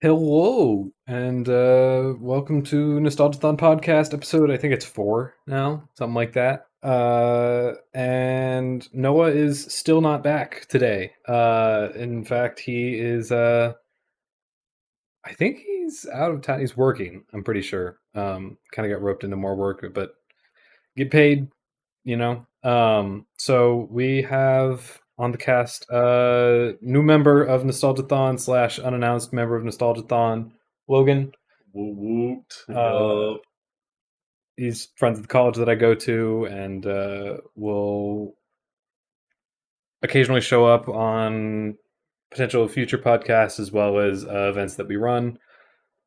Hello, and welcome to Nostalgiathon Podcast episode. I think it's 4 now, something like that. And Noah is still not back today. In fact, he is. I think he's out of town. He's working. I'm pretty sure. Kind of got roped into more work, but get paid. So we have on the cast new member of Nostalgiathon / unannounced member of Nostalgiathon, Logan. He's friends at the college that I go to, and will occasionally show up on potential future podcasts as well as events that we run.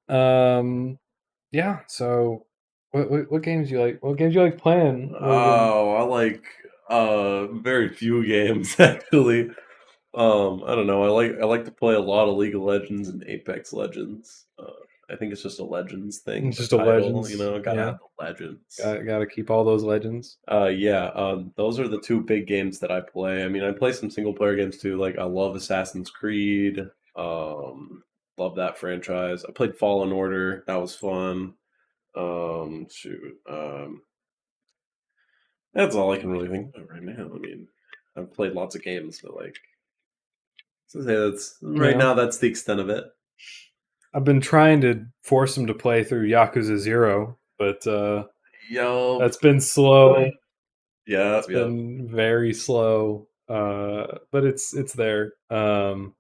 Yeah. So, what games do you like? What games do you like playing, Logan? Oh, I like very few games actually. I don't know. I like to play a lot of League of Legends and Apex Legends. I think it's just a Legends thing. It's the just a title, Legends. gotta Yeah. have the Legends. Gotta keep all those legends. Those are the two big games that I play. I mean, I play some single player games too. Like I love Assassin's Creed. Love that franchise. I played Fallen Order. That was fun. That's all I can really think of right now. I mean, I've played lots of games, but like, so say that's right now. That's the extent of it. I've been trying to force him to play through Yakuza 0, but that's been slow. Yeah, it's been very slow. But it's there. I don't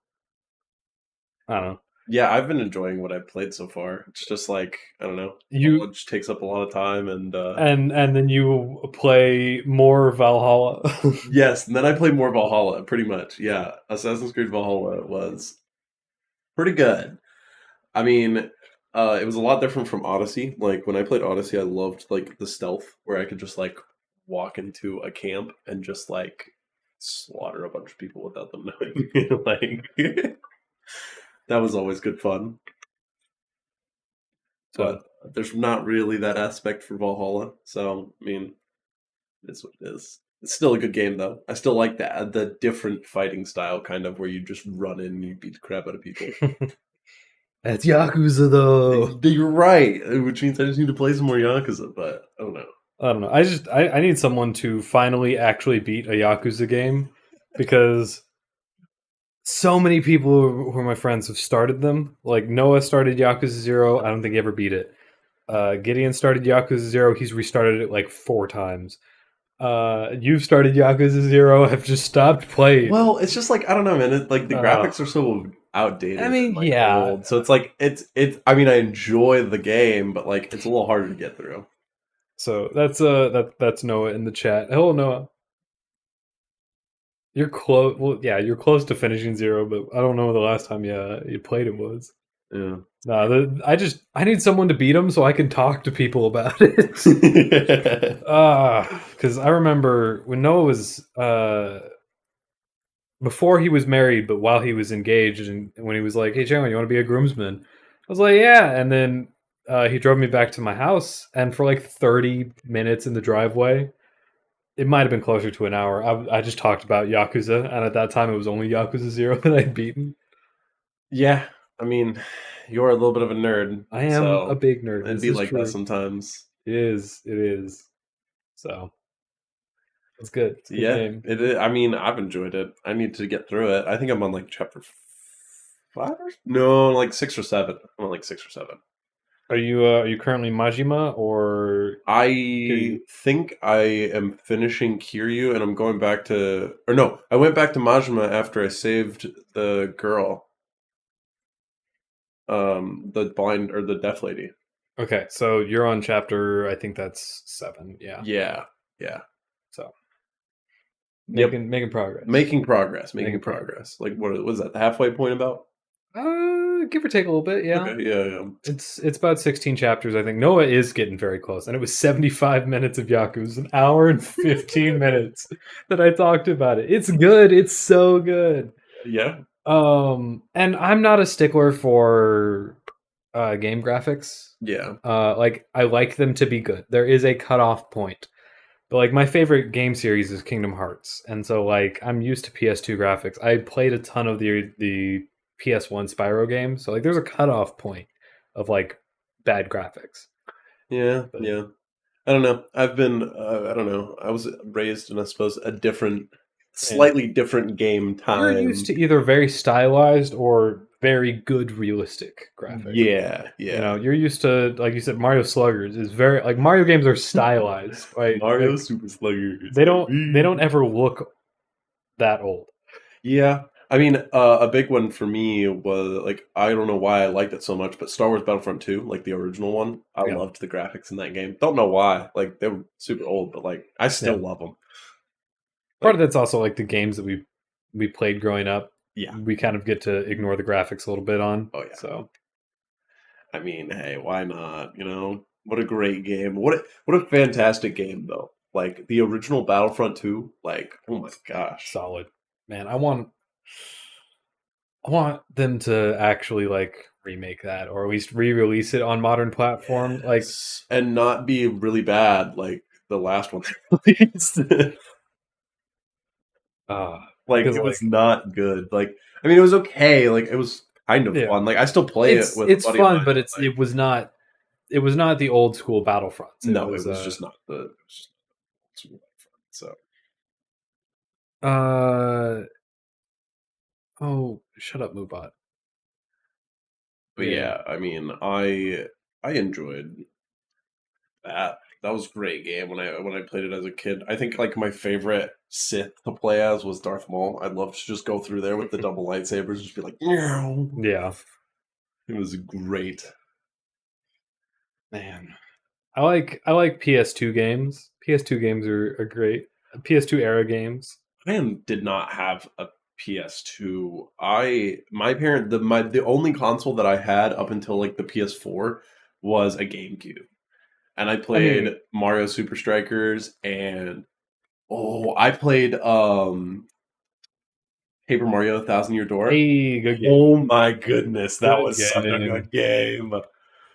know. Yeah, I've been enjoying what I've played so far. It's just like, I don't know, college takes up a lot of time, and then you play more Valhalla. Yes, and then I played more Valhalla, pretty much. Yeah, Assassin's Creed Valhalla was pretty good. I mean, it was a lot different from Odyssey. Like when I played Odyssey, I loved like the stealth where I could just like walk into a camp and just like slaughter a bunch of people without them knowing. Like that was always good fun. But there's not really that aspect for Valhalla. So, I mean, it's what it is. It's still a good game, though. I still like the different fighting style, kind of, where you just run in and you beat the crap out of people. That's Yakuza, though. You're right, which means I just need to play some more Yakuza, but I don't know. I need someone to finally actually beat a Yakuza game, because so many people who are my friends have started them. Like Noah started Yakuza 0. I don't think he ever beat it. Gideon started Yakuza 0. He's restarted it like 4 times. You've started Yakuza 0. I've just stopped playing. Well, it's just like, I don't know, man. Like the graphics are so outdated. I mean, like, old. So it's like it's. I mean, I enjoy the game, but like it's a little harder to get through. So that's Noah in the chat. Hello, Noah. You're close. Well, yeah, you're close to finishing 0, but I don't know the last time you played it was. Yeah. I need someone to beat him so I can talk to people about it. Because I remember when Noah was before he was married, but while he was engaged, and when he was like, "Hey, Chandler, you want to be a groomsman?" I was like, "Yeah," and then he drove me back to my house, and for like 30 minutes in the driveway. It might have been closer to an hour. I just talked about Yakuza, and at that time it was only Yakuza 0 that I'd beaten. Yeah, I mean, you're a little bit of a nerd. I am a big nerd. It'd be like that sometimes. It is. So, it's good. It's a good game. It is. I mean, I've enjoyed it. I need to get through it. I think I'm on like chapter 5 no, like 6 or 7. I'm on like 6 or 7. Are you currently Majima, or I Kiryu? Think I am finishing Kiryu and I'm going back to, or no, I went back to Majima after I saved the girl, the blind or the deaf lady. Okay, so you're on chapter, I think that's 7. Yeah. So making progress. Making progress. Like what was that? The halfway point about? Give or take a little bit, yeah. Okay, yeah. It's about 16 chapters, I think. Noah is getting very close, and it was 75 minutes of Yakuza, an hour and 15 minutes that I talked about it. It's good. It's so good. Yeah. And I'm not a stickler for game graphics. Yeah. Like I like them to be good. There is a cutoff point. But like my favorite game series is Kingdom Hearts, and so like I'm used to PS2 graphics. I played a ton of the PS1 Spyro games. So like there's a cutoff point of like bad graphics. Yeah, But- yeah. I don't know. I don't know. I was raised in, I suppose, a slightly different game You're time. used to either very stylized or very good realistic graphics. Yeah, yeah. You know, you're used to, like you said, Mario Sluggers is very like Mario games are stylized, right? Mario Like, Super Sluggers. they don't ever look that old. Yeah. I mean, a big one for me was like, I don't know why I liked it so much, but Star Wars Battlefront 2, like the original one, I Yeah. loved the graphics in that game. Don't know why. Like they were super old, but like I still love them. Part of that's also like the games that we played growing up. Yeah. We kind of get to ignore the graphics a little bit on. Oh yeah. So I mean, hey, why not? You know, what a great game. What a fantastic game though. Like the original Battlefront 2, like, oh my gosh. solid. Man, I want them to actually like remake that or at least re-release it on modern platform. Like Yes. And not be really bad like the last one they released. Like because, it was not good. Like I mean, it was okay. Like it was kind of fun. Like I still play it with. It's a buddy of fun, mine, but like, it was not the old school Battlefront. No, it was just not the. It was just not fun, so. Oh, shut up, Moobot. But yeah, I mean, I enjoyed that. That was a great game when I played it as a kid. I think like my favorite Sith to play as was Darth Maul. I'd love to just go through there with the double lightsabers, just be like, meow. Yeah, It was great. man. I like PS2 games. PS2 games are great. PS2 era games. I did not have a PS2. The only console that I had up until like the PS4 was a GameCube. And I played Mario Super Strikers and I played Paper Mario 1,000 Year Door. Hey, good game. Oh my goodness, that Good was such a game. good game.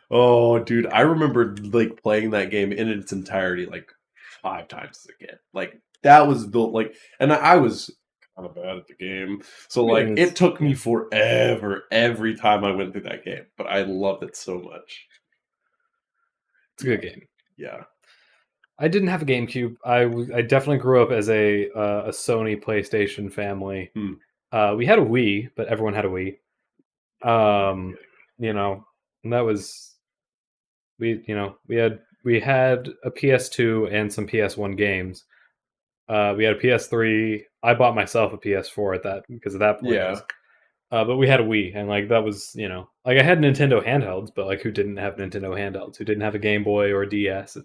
Oh, dude, I remember like playing that game in its entirety like 5 times as a kid. Like that was the like, and I was kind of bad at the game, so like it took me forever every time I went through that game, but I loved it so much. It's a good game. Yeah. I didn't have a GameCube. I definitely grew up as a Sony PlayStation family. We had a Wii, but everyone had a Wii. You know, and that was we had a PS2 and some PS1 games. We had a PS3. I bought myself a PS4 at that because at that point. Yeah. But we had a Wii, and like that was, like I had Nintendo handhelds, but like who didn't have Nintendo handhelds? Who didn't have a Game Boy or a DS?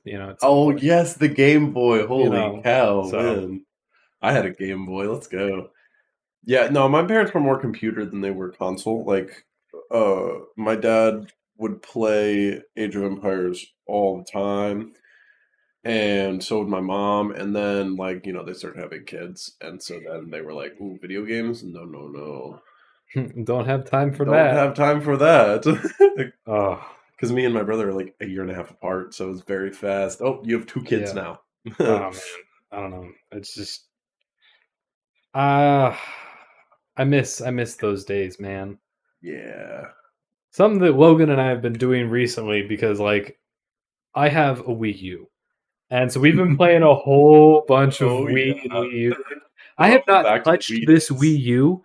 Oh yes, the Game Boy. Holy cow, so. man! I had a Game Boy. Let's go. Yeah, no, my parents were more computer than they were console. Like, my dad would play Age of Empires all the time, and so would my mom. And then, like, they started having kids, and so then they were like, "Ooh, video games? No, no, no." Don't have time for Don't that. have time for that. Oh, because me and my brother are like a year and a half apart, so it's very fast. Oh, you have 2 kids now. Oh man, I don't know. It's just, I miss those days, man. Yeah. Something that Logan and I have been doing recently because like I have a Wii U, and so we've been playing a whole bunch of Wii and Wii U. I have not touched this Wii U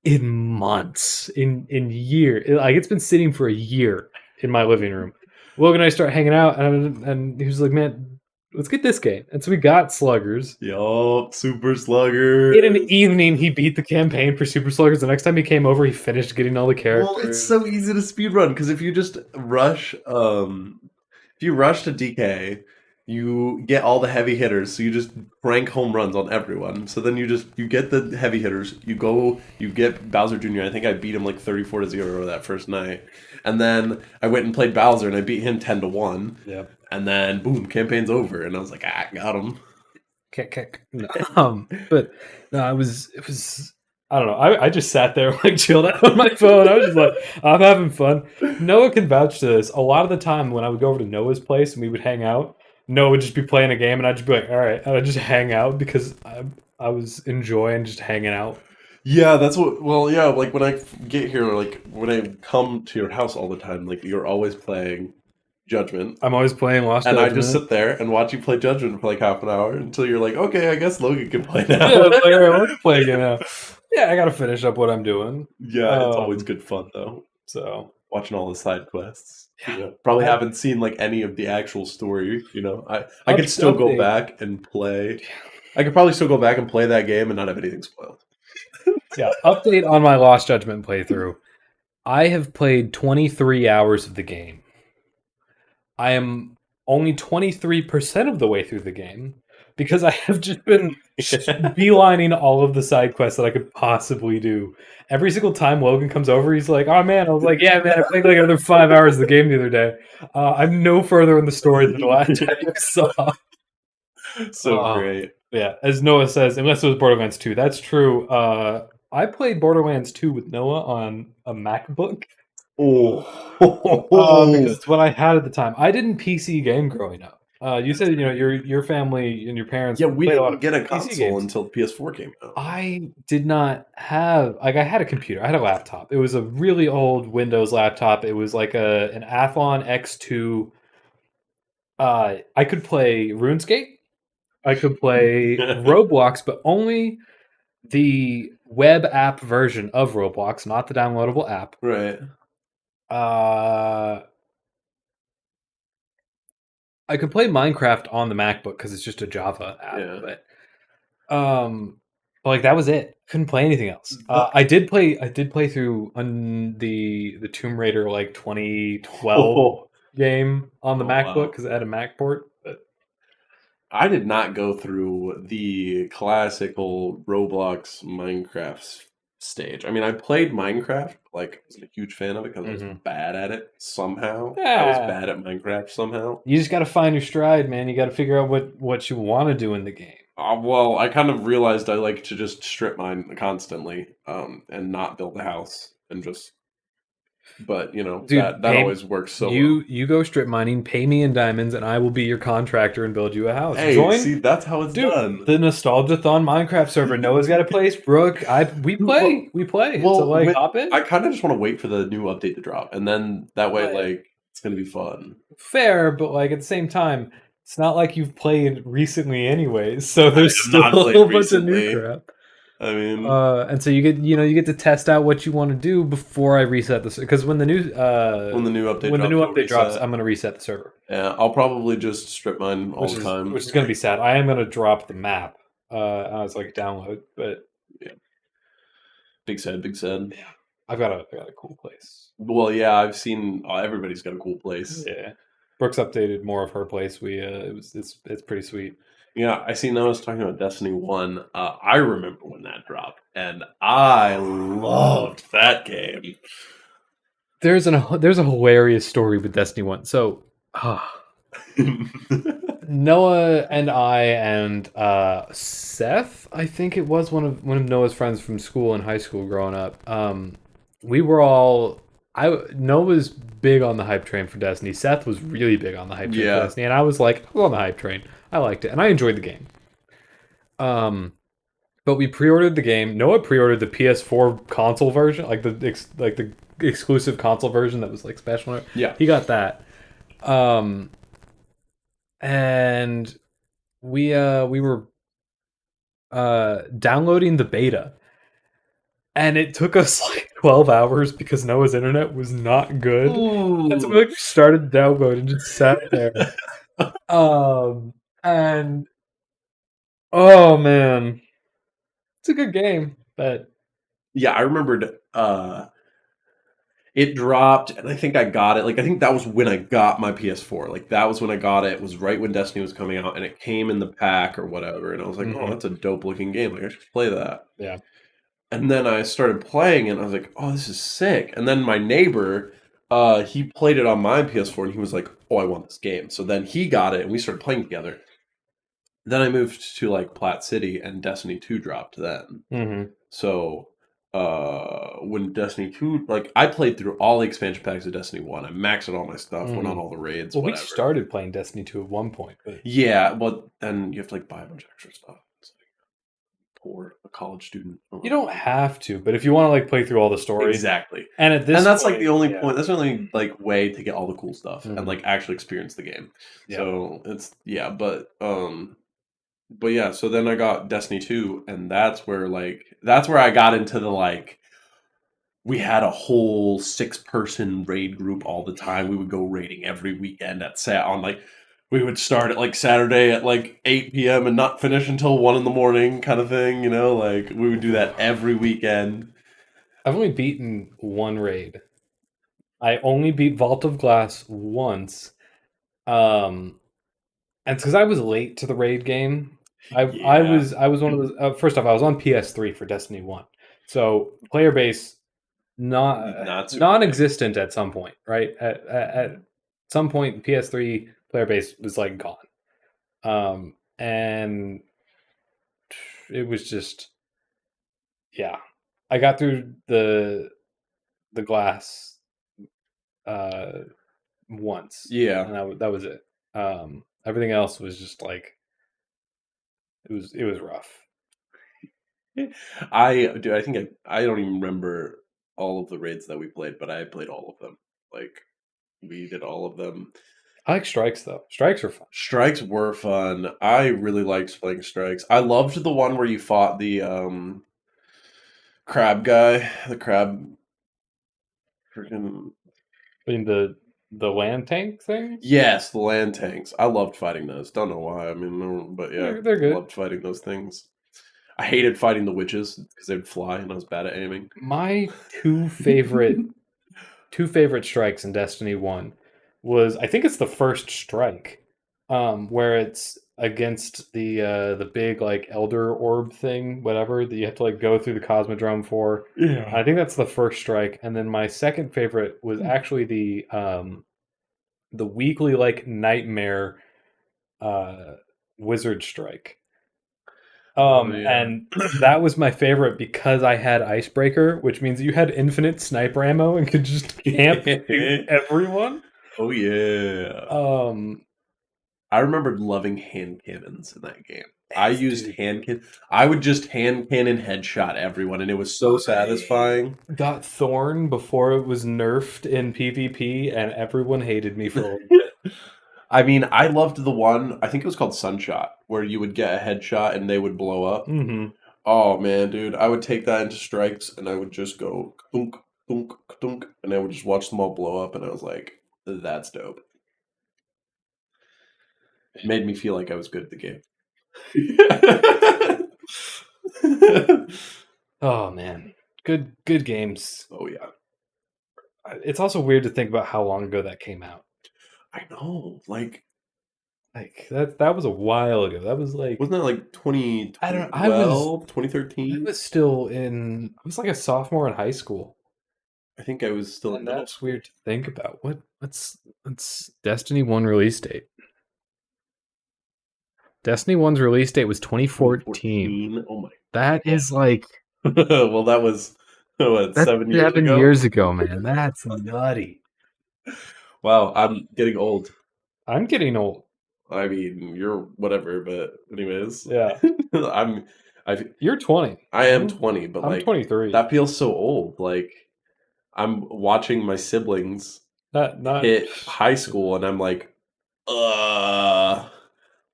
in months, in years. Like it's been sitting for a year in my living room. Logan and I start hanging out, and he was like, "Man, let's get this game." And so we got Sluggers. Yup, Super Sluggers. In an evening, he beat the campaign for Super Sluggers. The next time he came over, he finished getting all the characters. Well, it's so easy to speedrun because if you just rush, if you rush to DK, you get all the heavy hitters. So you just crank home runs on everyone. So then you get the heavy hitters. You get Bowser Jr. I think I beat him like 34-0 that first night. And then I went and played Bowser and I beat him 10-1. Yeah. And then boom, campaign's over. And I was like, got him. Kick. But no, it was. I don't know. I just sat there like chilled out on my phone. I was just like, I'm having fun. Noah can vouch to this. A lot of the time when I would go over to Noah's place and we would hang out, Noah would just be playing a game and I'd just be like, all right. And I'd just hang out because I was enjoying just hanging out. Yeah, that's what. Well, yeah, like when I get here, like when I come to your house all the time, like you're always playing Judgment, I'm always playing Lost and I just Judgment. sit there and watch you play Judgment for like half an hour until you're like, okay, I guess Logan can play Yeah, now. it's like, all right, let's play again now. Yeah, I gotta finish up what I'm doing. Yeah, it's always good fun though. So Watching all the side quests. yeah, Probably haven't seen like any of the actual story. I could still go update. back and play. I could probably still go back and play that game and not have anything spoiled. Yeah, update on my Lost Judgment playthrough. I have played 23 hours of the game. I am only 23% of the way through the game because I have just been beelining all of the side quests that I could possibly do. Every single time Logan comes over, he's like, "Oh man!" I was like, "Yeah, man, I played like another 5 hours of the game the other day." I'm no further in the story than the last time you saw. So great. Yeah, as Noah says, unless it was Borderlands 2, that's true. I played Borderlands 2 with Noah on a MacBook. Because it's what I had at the time. I didn't PC game growing up. You said your family and your parents. Yeah, we played a lot didn't of get a PC console games. until the PS4 came out. I did not have I had a computer. I had a laptop. It was a really old Windows laptop. It was like an Athlon X2. I could play RuneScape. I could play Roblox, but only the web app version of Roblox, not the downloadable app. Right. I could play Minecraft on the MacBook because it's just a Java app, Yeah. but like that was it. Couldn't play anything else. I did play through the Tomb Raider like 2012 game on the MacBook because it had a Mac port. But I did not go through the classical Roblox Minecraft stage. I mean, I played Minecraft, like, I wasn't a huge fan of it because I was bad at it somehow. I was bad at Minecraft somehow. You just got to find your stride, man. You got to figure out what you want to do in the game. Well, I kind of realized I like to just strip mine constantly, and not build a house and just. But dude, that always works so well. You go strip mining, pay me in diamonds, and I will be your contractor and build you a house. Hey, Join? see, that's how it's done. The Nostalgiathon Minecraft server. Noah's got a place. Brooke, we play. Well, so like, hop in. I kind of just want to wait for the new update to drop, and then that way, like, it's gonna be fun. Fair, but like at the same time, it's not like you've played recently, anyways. So there's still a whole bunch of new crap. I mean, and so you get to test out what you want to do before I reset the server. Because when the new update drops, I'm going to reset the server. Yeah, I'll probably just strip mine all the time, which is going to be sad. I am going to drop the map as like a download, but yeah, big sad. Yeah, I've got a cool place. Well, yeah, I've seen everybody's got a cool place. Yeah, Brooks updated more of her place. It's pretty sweet. Yeah, I see. Now I was talking about Destiny 1. I remember when that dropped, and I loved that game. There's a hilarious story with Destiny 1. So, Noah and I and Seth, I think it was one of Noah's friends from school in high school growing up. We were all Noah's big on the hype train for Destiny. Seth was really big on the hype train for Destiny, and I was like, I'm on the hype train. I liked it, and I enjoyed the game. But we pre-ordered the game. Noah pre-ordered the PS4 console version, like the exclusive console version that was like special. Yeah, he got that. And we were downloading the beta, and it took us like 12 hours because Noah's internet was not good. Ooh. And so we started downloading and just sat there. And oh man, it's a good game. But yeah, I remembered it dropped, and I think I got it. Like, I think that was when I got my PS4. Like, that was when I got it. It was right when Destiny was coming out, and it came in the pack or whatever. And I was like, oh, that's a dope looking game. Like, I should play that. Yeah. And then I started playing it, and I was like, oh, this is sick. And then my neighbor, he played it on my PS4, and he was like, oh, I want this game. So then he got it, and we started playing together. Then I moved to, like, Platte City, and Destiny 2 dropped then. Mm-hmm. So when Destiny 2, like, I played through all the expansion packs of Destiny 1. I maxed out all my stuff, went on all the raids, well, whatever. we started playing Destiny 2 at one point. But yeah, but then you have to, like, buy a bunch of extra stuff. It's like, hardcore, a college student. You don't have to, but if you want to like play through all the stories, exactly. and at this, And that's point, like the only yeah. point. That's the only like way to get all the cool stuff and Mhm. like actually experience the game. Yeah. So it's but yeah. So then I got Destiny 2, and that's where I got into the like. We had a whole 6-person raid group all the time. We would go raiding every weekend we would start at like Saturday at like 8 p.m. and not finish until 1 in the morning kind of thing, you know? Like we would do that every weekend. I've only beaten one raid. I only beat Vault of Glass once. And it's because I was late to the raid game. I was one of those. First off, I was on PS3 for Destiny 1, so player base Not super non-existent at some point, right? At some point, PS3 player base was like gone, and it was just I got through the glass once, Yeah. and that was it. Everything else was just like it was rough. I think I don't even remember all of the raids that we played, but I played all of them. Like we did all of them. I like strikes though. Strikes are fun. Strikes were fun. I really liked playing strikes. I loved the one where you fought the crab guy, the crab freaking I mean the land tank thing. yes, the land tanks. I loved fighting those. Don't know why. I mean, but yeah, They're good. loved fighting those things. I hated fighting the witches because they'd fly and I was bad at aiming. My two favorite strikes in Destiny 1 was I think it's the first strike, where it's against the big like elder orb thing, whatever that you have to like go through the cosmodrome for. Yeah. I think that's the first strike, and then my second favorite was actually the weekly like nightmare wizard strike. And that was my favorite because I had Icebreaker, which means you had infinite sniper ammo and could just camp everyone. Oh yeah. I remember loving hand cannons in that game. I used hand cannon. I would just hand cannon headshot everyone, and it was so satisfying. Got Thorn before it was nerfed in PvP, and everyone hated me for a little bit. I mean, I loved the one, I think it was called Sunshot, where you would get a headshot and they would blow up. Mm-hmm. Oh, man, dude. I would take that into strikes and I would just go thunk, thunk, thunk, and I would just watch them all blow up, and I was like, that's dope. It made me feel like I was good at the game. Oh, man. Good games. Oh, yeah. It's also weird to think about how long ago that came out. I know. Like that was a while ago. That was like wasn't that like 2012, I don't know. 2013? I was still I was like a sophomore in high school. I think I was still in middle that's weird to think about. What's Destiny 1 release date? Destiny 1's release date was 2014. Oh my. That is like well, that was what, that's 7 years ago? 7 years ago, man. That's nutty. Wow, I'm getting old. I'm getting old. I mean, you're whatever, but anyways. Yeah. You're 20. I am 20, but I'm like 23. that feels so old. Like I'm watching my siblings hit high school and I'm like,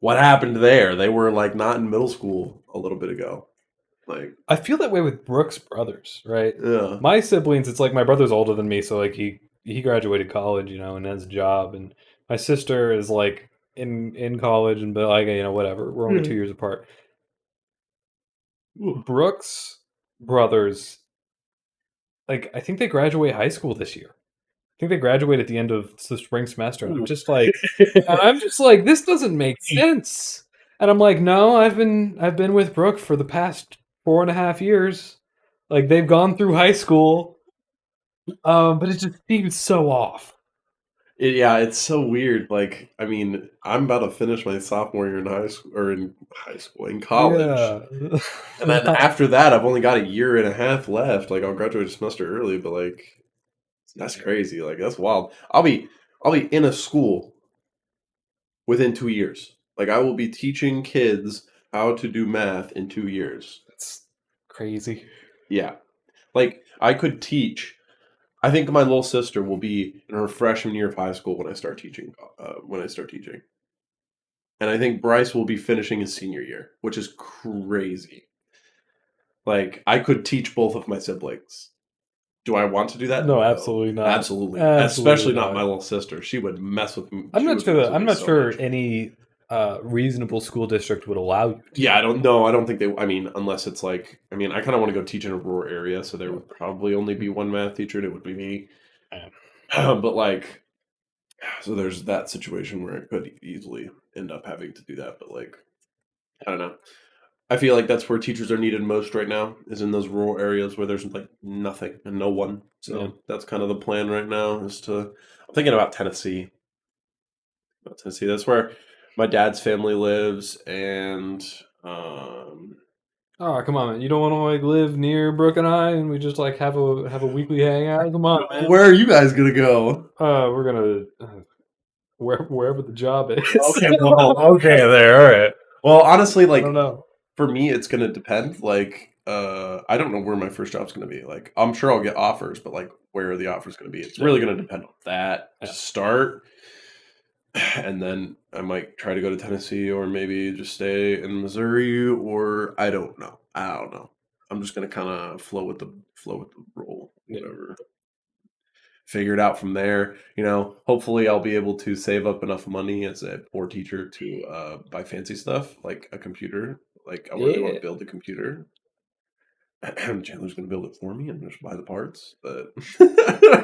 what happened there? They were like not in middle school a little bit ago. Like I feel that way with Brooks' brothers, right? Yeah. My siblings, it's like my brother's older than me, so like he graduated college, you know, and has a job, and my sister is like in college and but like, you know, whatever. We're only 2 years apart. Brooks' brothers, like I think they graduate high school this year. I think they graduate at the end of the spring semester. And I'm just like, this doesn't make sense. And I'm like, no, I've been with Brooke for the past 4.5 years. Like they've gone through high school, but it just seems so off. Yeah, it's so weird. Like, I mean, I'm about to finish my sophomore year in in college. Yeah. And then after that, I've only got a year and a half left. Like, I'll graduate a semester early, but like, that's crazy. Like, that's wild. I'll be in a school within 2 years. Like, I will be teaching kids. how to do math in 2 years. That's crazy. Yeah. Like, I could teach. I think my little sister will be in her freshman year of high school when I start teaching. And I think Bryce will be finishing his senior year, which is crazy. Like, I could teach both of my siblings. Do I want to do that? No, absolutely not. Absolutely. Absolutely Especially not not. my little sister. She would mess with me. I'm She not would sure. mess with I'm me not so sure much. any reasonable school district would allow you to. Yeah, I don't know. I don't think they. I mean, unless it's like. I mean, I kind of want to go teach in a rural area, so there would probably only be one math teacher, and it would be me. Yeah. But like, so there's that situation where I could easily end up having to do that. But like, I don't know. I feel like that's where teachers are needed most right now, is in those rural areas where there's like nothing and no one. So Yeah. that's kind of the plan right now. Is to. I'm thinking about Tennessee. That's where my dad's family lives, and Oh, come on, man. You don't want to like live near Brooke and I, and we just like have a weekly hangout. Come on, man. where are you guys gonna go? We're gonna wherever the job is. Okay, well, okay, there, all right. Well, honestly, I like don't know. for me, it's gonna depend. Like, I don't know where my first job's gonna be. Like, I'm sure I'll get offers, but like, where are the offers gonna be? It's really gonna depend on that to start. And then I might try to go to Tennessee, or maybe just stay in Missouri, or I don't know. I'm just gonna kind of flow with the roll, whatever. Figure it out from there. Hopefully I'll be able to save up enough money as a poor teacher to buy fancy stuff like a computer. Like I really want to build a computer. Chandler's gonna build it for me and just buy the parts, but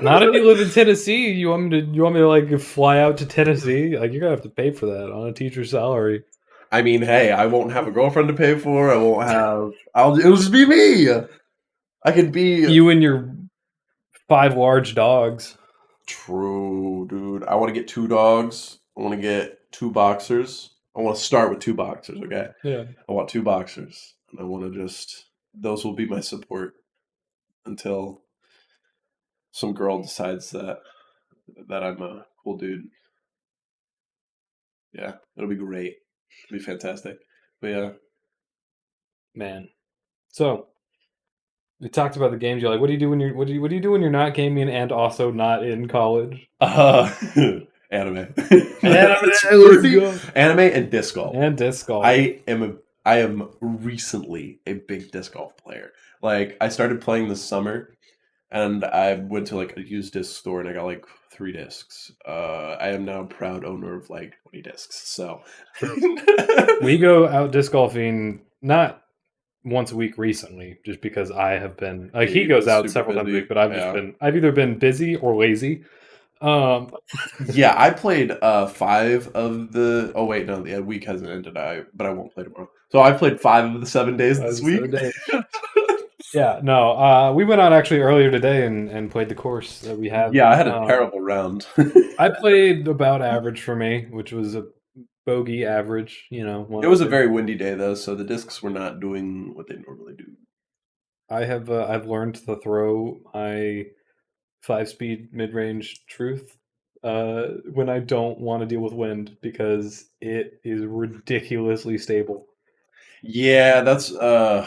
Not if you live in Tennessee. You want me to like fly out to Tennessee? Like you're gonna have to pay for that on a teacher's salary. I mean, hey, I won't have a girlfriend to pay for. I won't have. It'll just be me. I can be You and your 5 large dogs. True, dude. I want to get 2 dogs. I want to get 2 boxers. I want to start with 2 boxers. Okay. Yeah. I want 2 boxers, and I want to just. Those will be my support until some girl decides that I'm a cool dude. Yeah, it'll be great. It'll be fantastic. But yeah, Man. So we talked about the games. You're like, what do you do when you're what do you do when you're not gaming and also not in college? anime. Anime. Anime and disc golf. And disc golf. I am recently a big disc golf player. Like I started playing this summer, and I went to like a used disc store and I got like 3 discs. I am now a proud owner of like 20 discs. So we go out disc golfing not once a week recently, just because I have been like he goes out several times a week, but I've either been busy or lazy. Yeah, I played 5 of the. Oh wait, no, the week hasn't ended. But I won't play tomorrow. So I played 5 of the 7 days this week. Yeah, no. We went out actually earlier today and played the course that we have. Yeah, I had a terrible round. I played about average for me, which was a bogey average. It was a very windy day though, so the discs were not doing what they normally do. I've learned to throw my 5-speed mid-range truth when I don't want to deal with wind because it is ridiculously stable. Yeah, that's how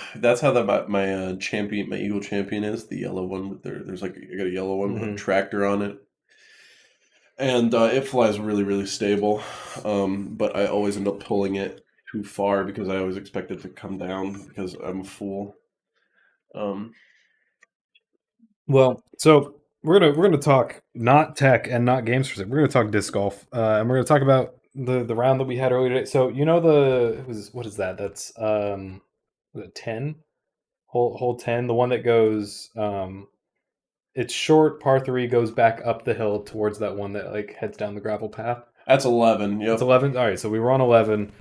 my champion, my Eagle champion is the yellow one with there's like I got a yellow one with a tractor on it, and it flies really really stable, but I always end up pulling it too far because I always expect it to come down because I'm a fool. Well, so we're gonna talk not tech and not games for a second. We're gonna talk disc golf, and we're gonna talk about the round that we had earlier today. So what is that? That's was it 10? Hole 10, the one that goes it's short, par 3, goes back up the hill towards that one that like heads down the gravel path. That's 11. Yep. It's 11. All right, so we were on 11.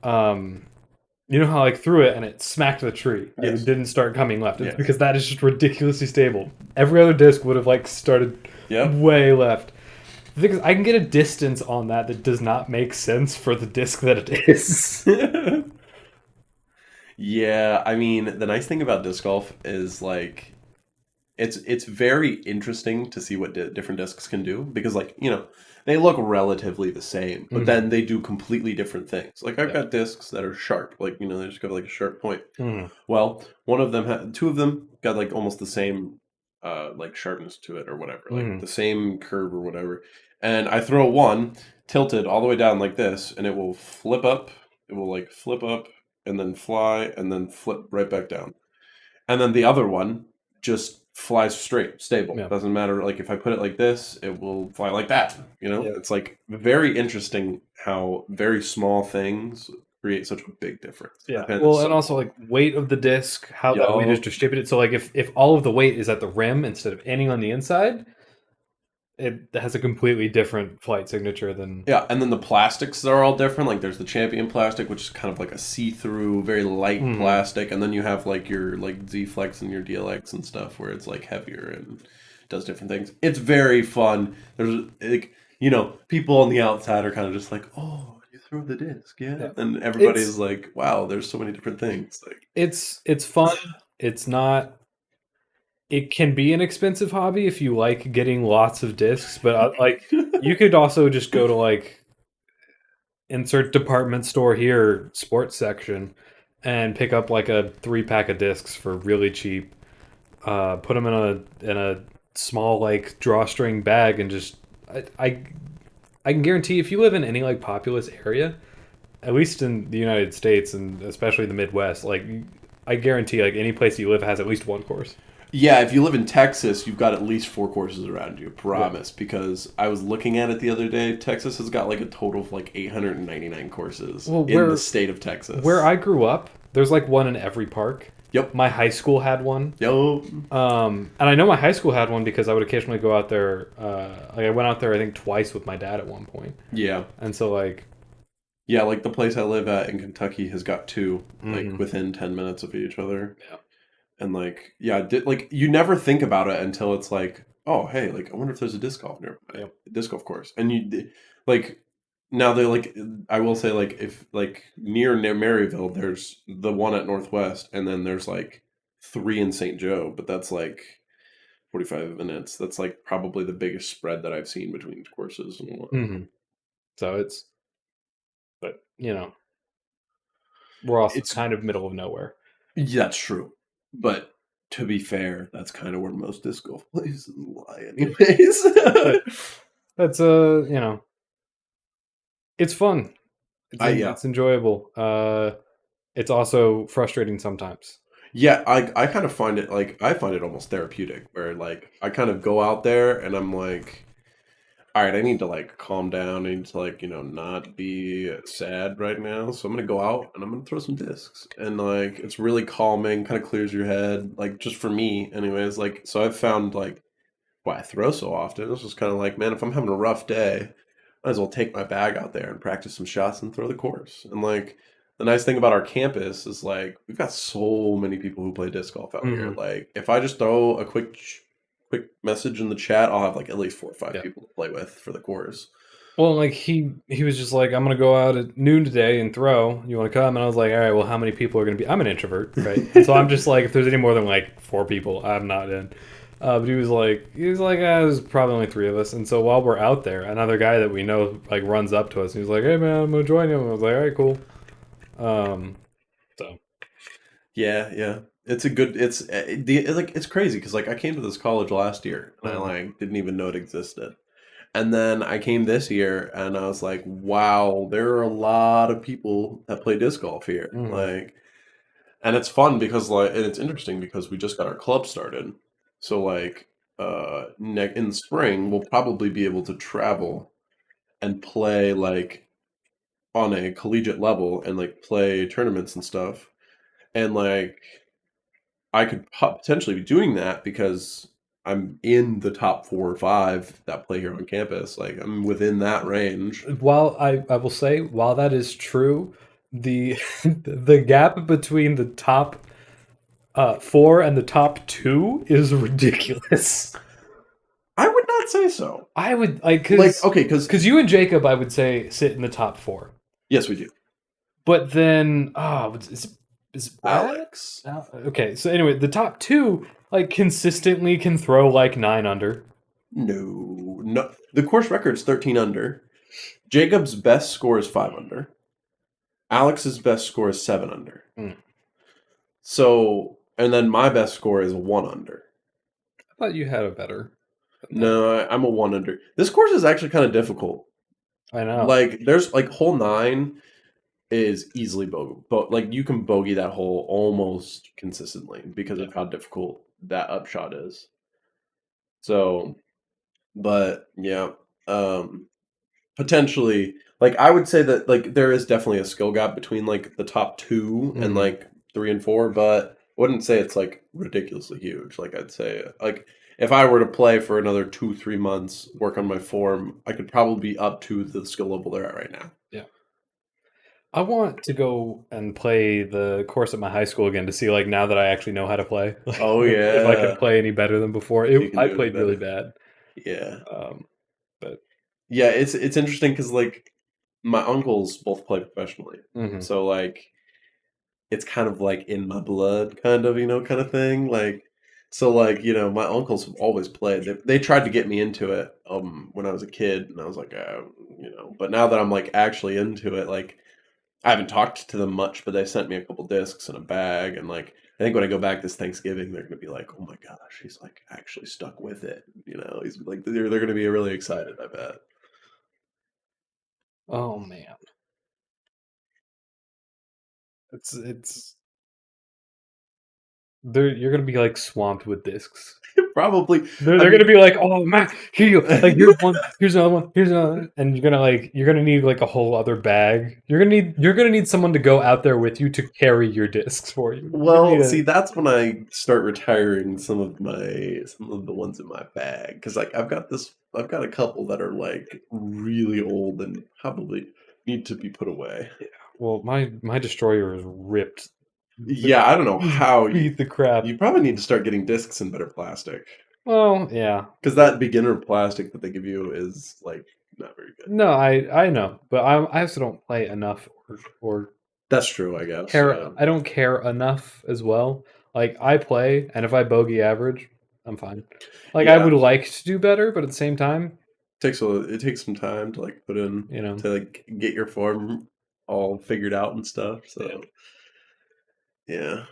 You know how I like threw it and it smacked the tree. Yes. It didn't start coming left. It's because that is just ridiculously stable. Every other disc would have like started way left. The thing is, I can get a distance on that does not make sense for the disc that it is. Yeah, I mean, the nice thing about disc golf is like it's very interesting to see what different discs can do because like, they look relatively the same, but Mhm. then they do completely different things. Like I've Yeah. got discs that are sharp, like they just got like a sharp point. Mhm. Well, one of them, two of them got like almost the same, like sharpness to it or whatever, like Mhm. the same curve or whatever. And I throw one tilted all the way down like this, and it will flip up. It will like flip up and then fly and then flip right back down. And then the other one just flies straight, stable. Yeah. Doesn't matter. Like if I put it like this, it will fly like that. Yeah. It's like very interesting how very small things create such a big difference. Yeah. I find it Well, and so also cool. like weight of the disc, how that weight is Yup. distributed. So like if all of the weight is at the rim instead of ending on the inside, it has a completely different flight signature than. Yeah, and then the plastics are all different. Like there's the Champion plastic, which is kind of like a see-through, very light Mhm. plastic, and then you have like your like Z-Flex and your DLX and stuff where it's like heavier and does different things. It's very fun. There's like people on the outside are kind of just like, oh, you throw the disc, yeah, Yeah. and everybody It's is like, wow, there's so many different things. Like, it's fun. It's not. It can be an expensive hobby if you like getting lots of discs, but like you could also just go to like insert department store here sports section and pick up like a 3-pack of discs for really cheap. Put them in a small like drawstring bag and just I can guarantee if you live in any like populous area, at least in the United States and especially the Midwest, like I guarantee like any place you live has at least one course. yeah, if you live in Texas, you've got at least 4 courses around you, Yeah. promise. Because I was looking at it the other day. Texas has got like a total of like 899 courses Well, in the state of Texas. where I grew up, there's like one in every park. Yep. My high school had one. Yo. And I know my high school had one because I would occasionally go out there. Like I went out there, I think twice with my dad at one point. Yeah. And so like, Yeah, like the place I live at in Kentucky has got two, like Mhm. within 10 minutes of each other. Yeah. And like, yeah, like you never think about it until it's like, oh, hey, like I wonder if there's a disc golf nearby, Yep. disc golf course. And like, now they're like, I will say, like, if like near Maryville, there's the one at Northwest, and then there's like 3 in St. Joe, but that's like 45 minutes. That's like probably the biggest spread that I've seen between courses and whatnot. hmm So but we're also It's kind of middle of nowhere. Yeah, that's true. But to be fair, that's kind of where most disc golf places lie, anyways. That's it's fun. Yeah. It's enjoyable. It's also frustrating sometimes. Yeah, I kind of find it like I find it almost therapeutic where like I kind of go out there and I'm like, all right, I need to like calm down. I need to like, not be sad right now. So I'm gonna go out and I'm gonna throw some discs. And like it's really calming, kind of clears your head. Like just for me, anyways. Like so I've found like why I throw so often. It's just kind of like, man, if I'm having a rough day, might as well take my bag out there and practice some shots and throw the course. And like the nice thing about our campus is like we've got so many people who play disc golf out here. Mhm. Like if I just throw a quick message in the chat, I'll have like at least 4 or 5 Yeah. people to play with for the course. Well, like he was just like, I'm gonna go out at noon today and throw. You want to come? And I was like, all right. Well, how many people are gonna be? I'm an introvert, right? And so I'm just like, if there's any more than like 4 people, I'm not in. But he was like, there's probably only 3 of us. And so while we're out there, another guy that we know like runs up to us and he's like, hey man, I'm gonna join you. And I was like, all right, cool. So Yeah. It's crazy because like I came to this college last year and I like didn't even know it existed. And then I came this year and I was like, wow, there are a lot of people that play disc golf here. Mhm. Like, and it's fun because and it's interesting because we just got our club started. So like, in the spring, we'll probably be able to travel and play like on a collegiate level and like play tournaments and stuff. And like, I could potentially be doing that because I'm in the top 4 or 5 that play here on campus. Like I'm within that range. while I will say, while that is true, the the gap between the top 4 and the top 2 is ridiculous. I would not say so. I would Okay, because you and Jacob, I would say, sit in the top 4. yes, we do. But then, is Brad? Alex. Okay, so anyway, the top 2 like consistently can throw like 9 under. No, no, the course record's 13 under. Jacob's best score is 5 under. Alex's best score is 7 under. So, and then my best score is 1 under. I thought you had a better. No, I'm a 1 under. This course is actually kind of difficult. I know. Like, there's like hole 9 is easily bogey, but like you can bogey that hole almost consistently because of how difficult that upshot is. So, but yeah, potentially, like I would say that like there is definitely a skill gap between like the top 2 and like 3 and 4, but I wouldn't say it's like ridiculously huge. Like I'd say like if I were to play for another 2-3 months, work on my form, I could probably be up to the skill level they're at right now. Yeah. I want to go and play the course at my high school again to see like now that I actually know how to play. Like, Oh yeah, if I could play any better than before. I played really bad. Yeah. But yeah, it's interesting because like my uncles both play professionally, so like it's kind of like in my blood, kind of kind of thing. Like so, like my uncles have always played. They tried to get me into it when I was a kid, and I was like, But now that I'm like actually into it, like I haven't talked to them much, but they sent me a couple discs and a bag, and like I think when I go back this Thanksgiving, they're gonna be like, "Oh my gosh, he's like actually stuck with it." He's like they're gonna be really excited. I bet. Oh man, it's you're gonna be like swamped with discs. Probably. They're gonna be like, "Oh man, here you like here's one, here's another one, here's another one," and you're gonna need like a whole other bag. You're gonna need someone to go out there with you to carry your discs for you. Well, see, that's when I start retiring some of the ones in my bag because like I've got a couple that are like really old and probably need to be put away. Yeah. Well, my destroyer is ripped. Yeah, I don't know how beat the crap. You probably need to start getting discs in better plastic. Well, yeah, because that beginner plastic that they give you is like not very good. No, I know, but I also don't play enough or That's true, I guess. care. I don't care enough as well. Like I play, and if I bogey average, I'm fine. Like I would like to do better, but at the same time, it takes some time to like put in, to like get your form all figured out and stuff. So yeah.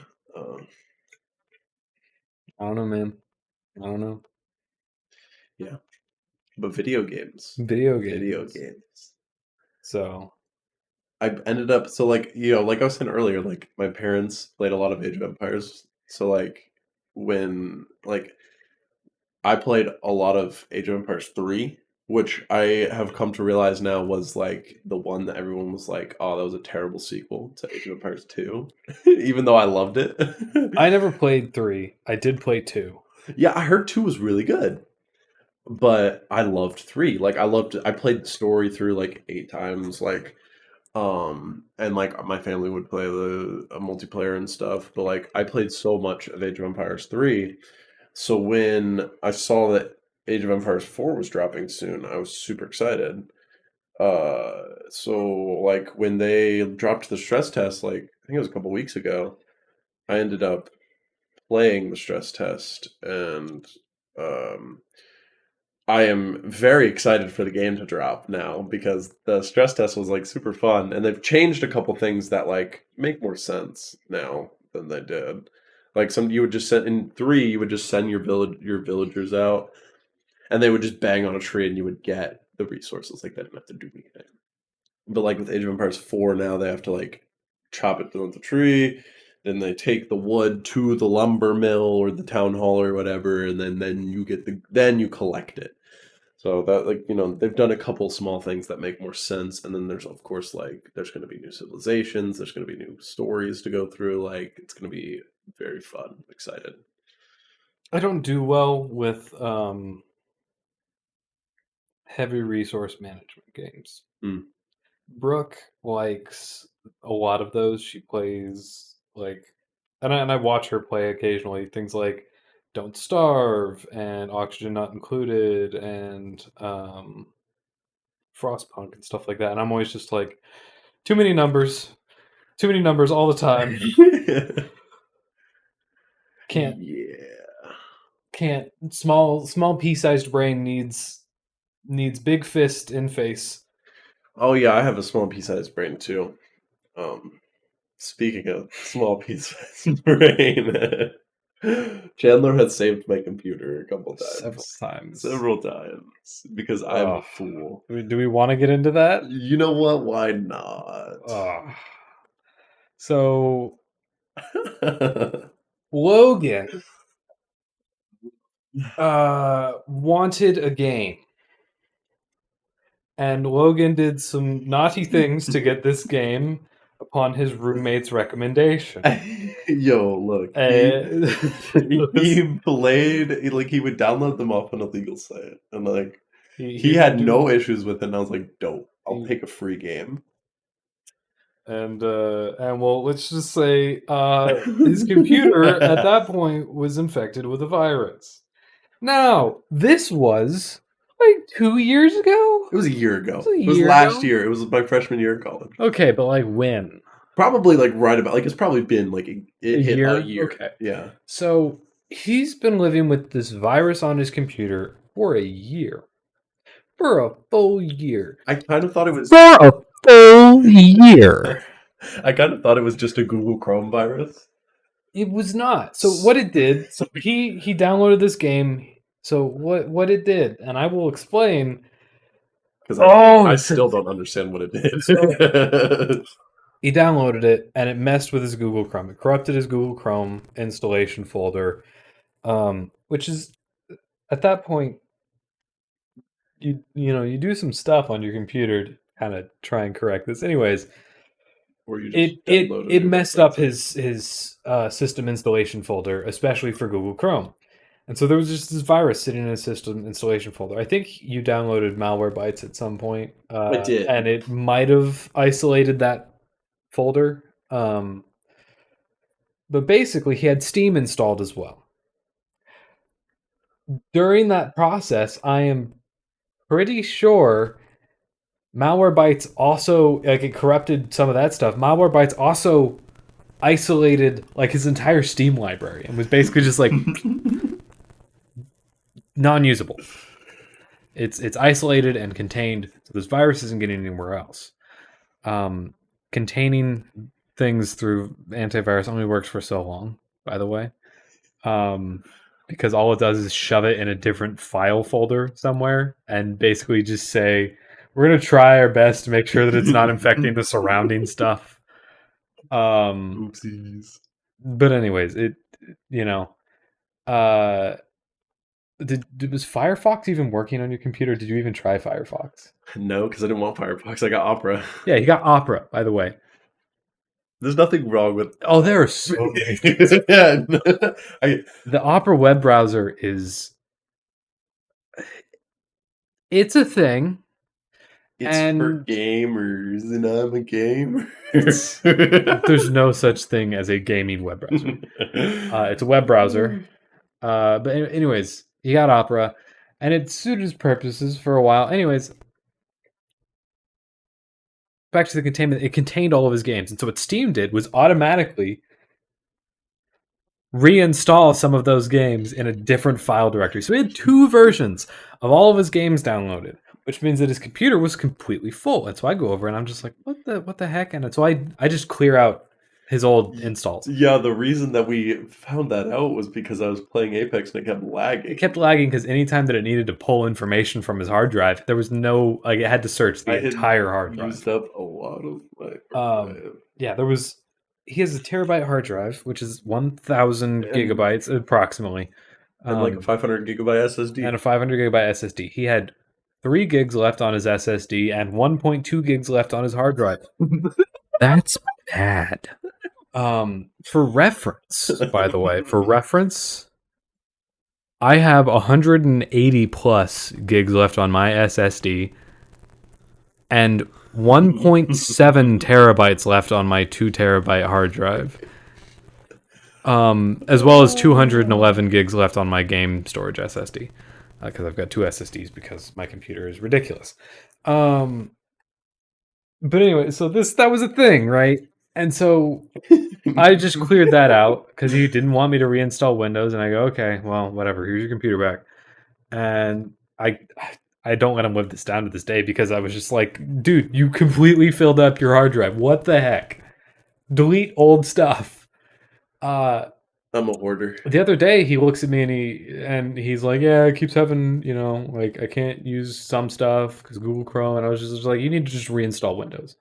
I don't know, man. I don't know. Yeah, but video games. So I ended up like like I was saying earlier, like my parents played a lot of Age of Empires. So like when like I played a lot of Age of Empires 3, which I have come to realize now was like the one that everyone was like, "Oh, that was a terrible sequel to Age of Empires 2," even though I loved it. I never played 3. I did play 2. Yeah, I heard 2 was really good, but I loved 3. Like I played the story through like 8 times, like and like my family would play the multiplayer and stuff, but like I played so much of Age of Empires 3. So when I saw that Age of Empires 4 was dropping soon, I was super excited. So like when they dropped the stress test, like I think it was a couple weeks ago, I ended up playing the stress test, and I am very excited for the game to drop now because the stress test was like super fun, and they've changed a couple things that like make more sense now than they did. Like you would just send in 3, you would just send your villagers out, and they would just bang on a tree, and you would get the resources. Like they didn't have to do anything. But like with Age of Empires 4 now, they have to like chop it down the tree, then they take the wood to the lumber mill or the town hall or whatever, and then you get then you collect it. So that like they've done a couple small things that make more sense, and then there's of course like there's going to be new civilizations, there's going to be new stories to go through. Like it's going to be very fun. I'm excited. I don't do well with heavy resource management games. Brooke likes a lot of those. She plays like, and I watch her play occasionally. Things like Don't Starve and Oxygen Not Included and Frostpunk and stuff like that. And I'm always just like, too many numbers all the time. Can't. Small pea-sized brain needs needs big fist in face. Oh yeah, I have a small pea-sized brain too. Speaking of small pea-sized brain, Chandler has saved my computer a couple times. Several times. Because I'm a fool. Do we want to get into that? You know what? Why not? So, Logan wanted a game. And Logan did some naughty things to get this game upon his roommate's recommendation. Yo, look. He played, he would download them off an illegal site. And, like, he had no issues with it. And I was like, dope. I'll take a free game. And well, let's just say his computer at that point was infected with a virus. Now, this was like 2 years ago? It was a year ago. It was last year. It was my freshman year of college. Okay, but like when? Probably like right about, like it's probably been like a year. Okay. Yeah. So he's been living with this virus on his computer for a year. For a full year. I kind of thought it was... For a full year. I kind of thought it was just a Google Chrome virus. It was not. So what it did, so he downloaded this game. So what it did, and I will explain. Because I still don't understand what it did. So, he downloaded it, and it messed with his Google Chrome. It corrupted his Google Chrome installation folder, which is, at that point, you do some stuff on your computer to kind of try and correct this. Anyways, or you just it messed up his system installation folder, especially for Google Chrome. And so there was just this virus sitting in a system installation folder. I think you downloaded Malwarebytes at some point. I did. And it might have isolated that folder. But basically, he had Steam installed as well. During that process, I am pretty sure Malwarebytes also, like, it corrupted some of that stuff. Malwarebytes also isolated, like, his entire Steam library and was basically just like... non-usable. It's isolated and contained, so this virus isn't getting anywhere else. Containing things through antivirus only works for so long, by the way, because all it does is shove it in a different file folder somewhere and basically just say, we're going to try our best to make sure that it's not infecting the surrounding stuff. Oopsies. But anyways, was Firefox even working on your computer? Did you even try Firefox? No, because I didn't want Firefox. I got Opera. Yeah, you got Opera, by the way. There's nothing wrong with... Oh, there are so many things. The Opera web browser is... It's a thing. It's for gamers, and I'm a gamer. There's no such thing as a gaming web browser. It's a web browser. But anyways... He got Opera, and it suited his purposes for a while. Anyways, back to the containment. It contained all of his games. And so what Steam did was automatically reinstall some of those games in a different file directory. So he had 2 versions of all of his games downloaded, which means that his computer was completely full. And so I go over and I'm just like, what the heck? And so I just clear out his old installs. Yeah, the reason that we found that out was because I was playing Apex and it kept lagging. It kept lagging because anytime that it needed to pull information from his hard drive, there was no, like, it had to search the entire hard drive. Used up a lot of my hard drive. Yeah, he has a terabyte hard drive, which is 1,000 gigabytes approximately. And like a 500 gigabyte SSD. And a 500 gigabyte SSD. He had 3 gigs left on his SSD and 1.2 gigs left on his hard drive. That's bad. For reference, by the way, I have 180 plus gigs left on my SSD and 1.7 terabytes left on my 2 terabyte hard drive. As well as 211 gigs left on my game storage SSD. Because I've got 2 SSDs because my computer is ridiculous. But anyway, so that was a thing, right? And so I just cleared that out because he didn't want me to reinstall Windows. And I go, okay, well, whatever. Here's your computer back. And I I don't let him live this down to this day because I was just like, dude, you completely filled up your hard drive. What the heck? Delete old stuff. I'm a hoarder. The other day he looks at me and he's like, yeah, it keeps having, like I can't use some stuff because Google Chrome. And I was just like, you need to just reinstall Windows.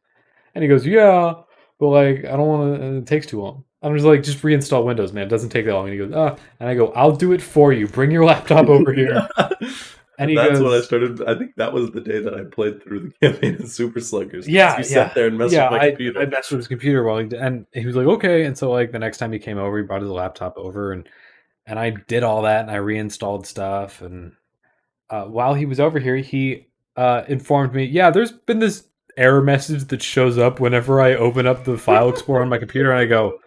And he goes, yeah, but like I don't want to. It takes too long. I'm just like, just reinstall Windows, man. It doesn't take that long. And he goes, and I go, I'll do it for you. Bring your laptop over here. And that's when I started. I think that was the day that I played through the campaign of Super Sluggers. Yeah, you sat there and messed with my computer. I messed with his computer and he was like, okay. And so like the next time he came over, he brought his laptop over and I did all that and I reinstalled stuff. And while he was over here, he informed me, yeah, there's been this error message that shows up whenever I open up the file explorer on my computer, and I go,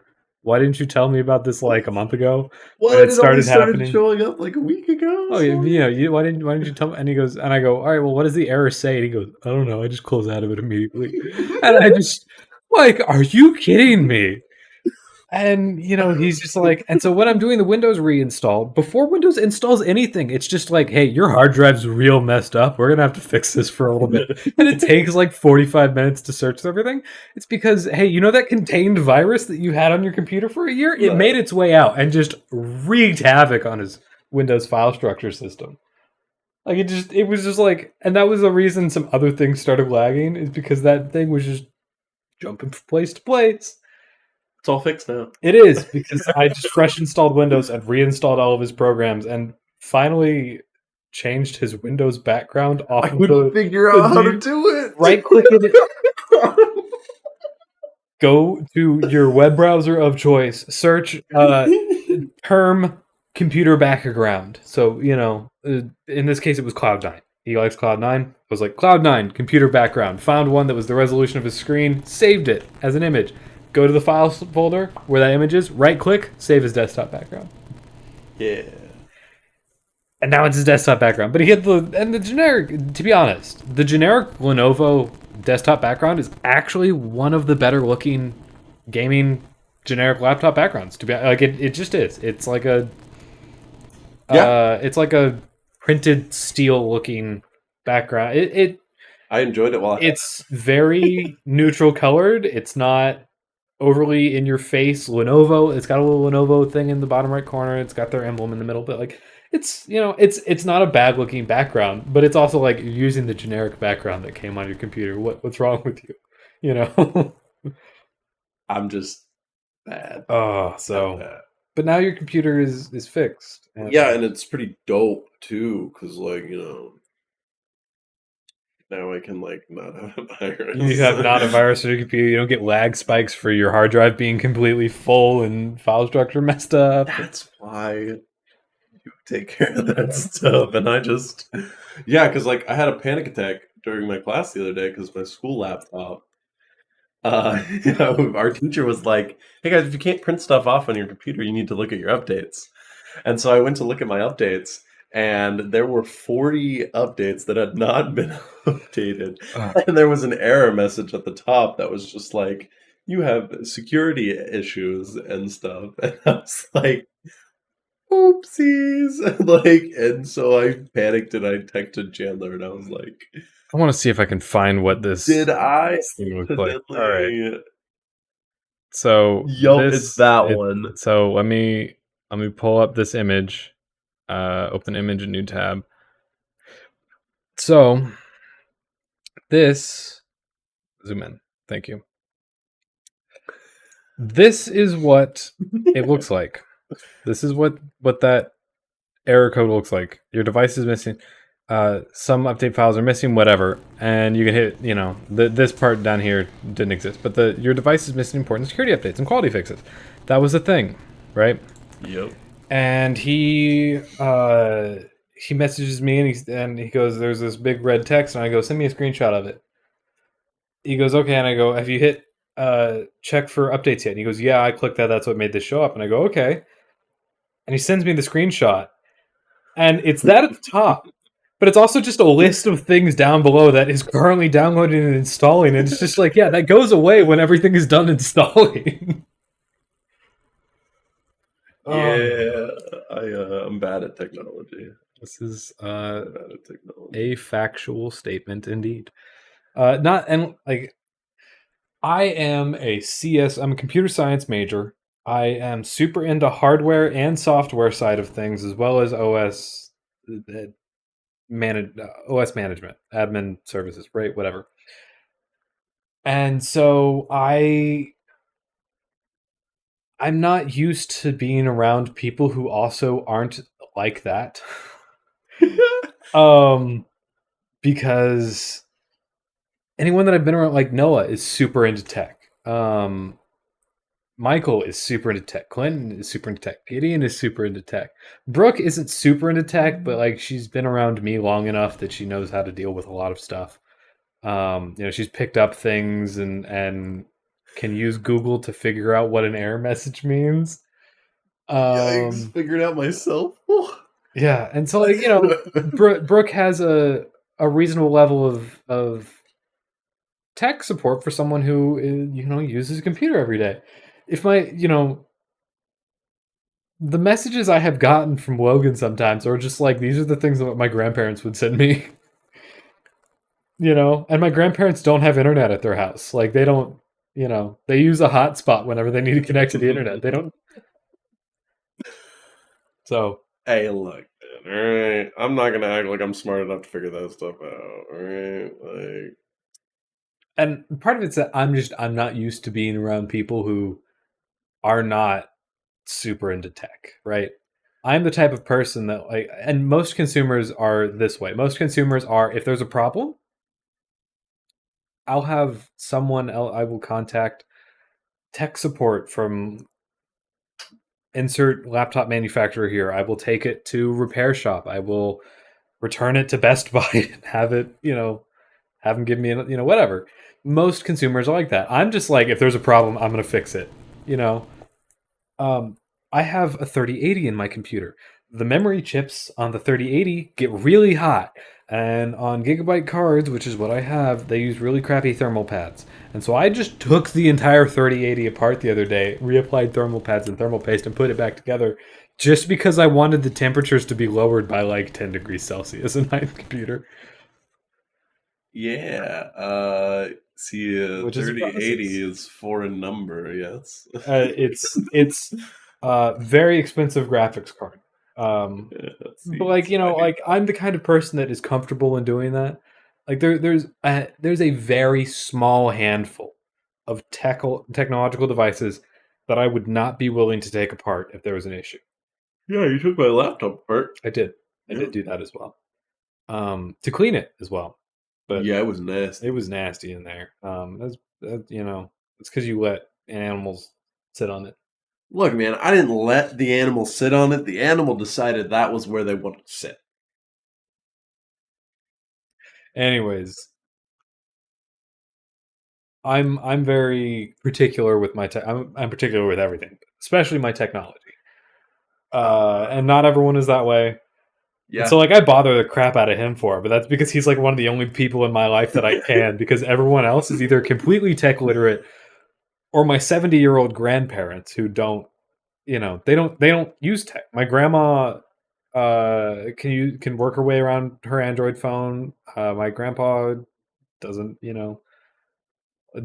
why didn't you tell me about this like a month ago? Well, it started happening, showing up like a week ago. Oh yeah, why didn't you tell me? And he goes, and I go, all right, well, what does the error say? And he goes, I don't know, I just close out of it immediately. And I just like, are you kidding me? And he's just like, and so when I'm doing the Windows reinstall, before Windows installs anything, it's just like, hey, your hard drive's real messed up. We're gonna have to fix this for a little bit. And it takes like 45 minutes to search everything. It's because, hey, that contained virus that you had on your computer for a year? It made its way out and just wreaked havoc on his Windows file structure system. Like it was just like, and that was the reason some other things started lagging, is because that thing was just jumping from place to place. It's all fixed now. It is, because I just fresh installed Windows and reinstalled all of his programs and finally changed his Windows background off I couldn't figure out how to do it. Right click it. Go to your web browser of choice, search term computer background. So, in this case it was Cloud9. He likes Cloud9. I was like, Cloud9, computer background. Found one that was the resolution of his screen, saved it as an image. Go to the files folder where that image is, right click, save his desktop background. Yeah. And now it's his desktop background. But he had the generic, to be honest, the generic Lenovo desktop background is actually one of the better looking gaming generic laptop backgrounds. To be like, it just is. It's like a it's like a printed steel looking background. I enjoyed it while it's very neutral colored. It's not overly in your face Lenovo. It's got a little Lenovo thing in the bottom right corner. It's got their emblem in the middle, but like it's it's not a bad looking background, but it's also like you're using the generic background that came on your computer. What's wrong with you? I'm just bad. Oh, so bad. But now your computer is fixed. And it's pretty dope too, because like now I can like not have a virus. You have not a virus on your computer. You don't get lag spikes for your hard drive being completely full and file structure messed up. That's why you take care of that stuff. And I just, because like I had a panic attack during my class the other day because my school laptop. Our teacher was like, "Hey guys, if you can't print stuff off on your computer, you need to look at your updates." And so I went to look at my updates. And there were 40 updates that had not been updated. And there was an error message at the top that was just like, you have security issues and stuff. And I was like, oopsies. And so I panicked and I texted Chandler and I was like, I want to see if I can find what this thing looked like. All right. So it's that one. So let me pull up this image. Open image, a new tab. So this, zoom in. Thank you. This is what it looks like. This is what that error code looks like. Your device is missing. Some update files are missing, whatever. And you can hit, this part down here didn't exist. But your device is missing important security updates and quality fixes. That was a thing, right? Yep. And he messages me and he goes, there's this big red text, and I go, send me a screenshot of it. He goes, okay, and I go, have you hit check for updates yet? And he goes, yeah, I clicked that. That's what made this show up. And I go, okay. And he sends me the screenshot, and it's that at the top, but it's also just a list of things down below that is currently downloading and installing. And it's just like, yeah, that goes away when everything is done installing. Yeah, I'm bad at technology. This is technology. a factual statement indeed. Not and like I am a CS. I'm a computer science major. I am super into hardware and software side of things, as well as OS OS management, admin services, right? Whatever. And so I'm not used to being around people who also aren't like that. um because anyone that I've been around, like Noah is super into tech. Michael is super into tech. Clinton is super into tech. Gideon is super into tech. Brooke isn't super into tech, but like she's been around me long enough that she knows how to deal with a lot of stuff. She's picked up things and can use Google to figure out what an error message means. Yikes! Figured out myself. Yeah, and so like Brooke has a reasonable level of tech support for someone who uses a computer every day. If the messages I have gotten from Logan sometimes are just like, these are the things that my grandparents would send me. And my grandparents don't have internet at their house. Like they don't, they use a hotspot whenever they need to connect to the internet. They don't. So, hey, look, man, all right. I'm not gonna act like I'm smart enough to figure that stuff out. All right, like. And part of it's that I'm not used to being around people who are not super into tech, right? I'm the type of person that and most consumers are this way. Most consumers are, if there's a problem, I'll have someone else, I will contact tech support from insert laptop manufacturer here. I will take it to repair shop. I will return it to Best Buy and have it, have them give me, whatever. Most consumers are like that. I'm just like, if there's a problem, I'm going to fix it. I have a 3080 in my computer. The memory chips on the 3080 get really hot. And on Gigabyte cards, which is what I have, they use really crappy thermal pads. And so I just took the entire 3080 apart the other day, reapplied thermal pads and thermal paste, and put it back together just because I wanted the temperatures to be lowered by like 10 degrees Celsius in my computer. Yeah. See, Which is 3080 is foreign number, yes. It's very expensive graphics card. But like like I'm the kind of person that is comfortable in doing that. Like there's a very small handful of technological devices that I would not be willing to take apart if there was an issue. Yeah, you took my laptop apart. I did. I did do that as well. To clean it as well. But yeah, it was nasty. It was nasty in there. It's because you let animals sit on it. Look, man, I didn't let the animal sit on it. The animal decided that was where they wanted to sit. Anyways, I'm very particular with my I'm particular with everything, especially my technology. And not everyone is that way. Yeah. And so like I bother the crap out of him for it, but that's because he's like one of the only people in my life that I can, because everyone else is either completely tech literate or my 70-year-old grandparents who don't, they don't use tech. My grandma can work her way around her Android phone. My grandpa doesn't,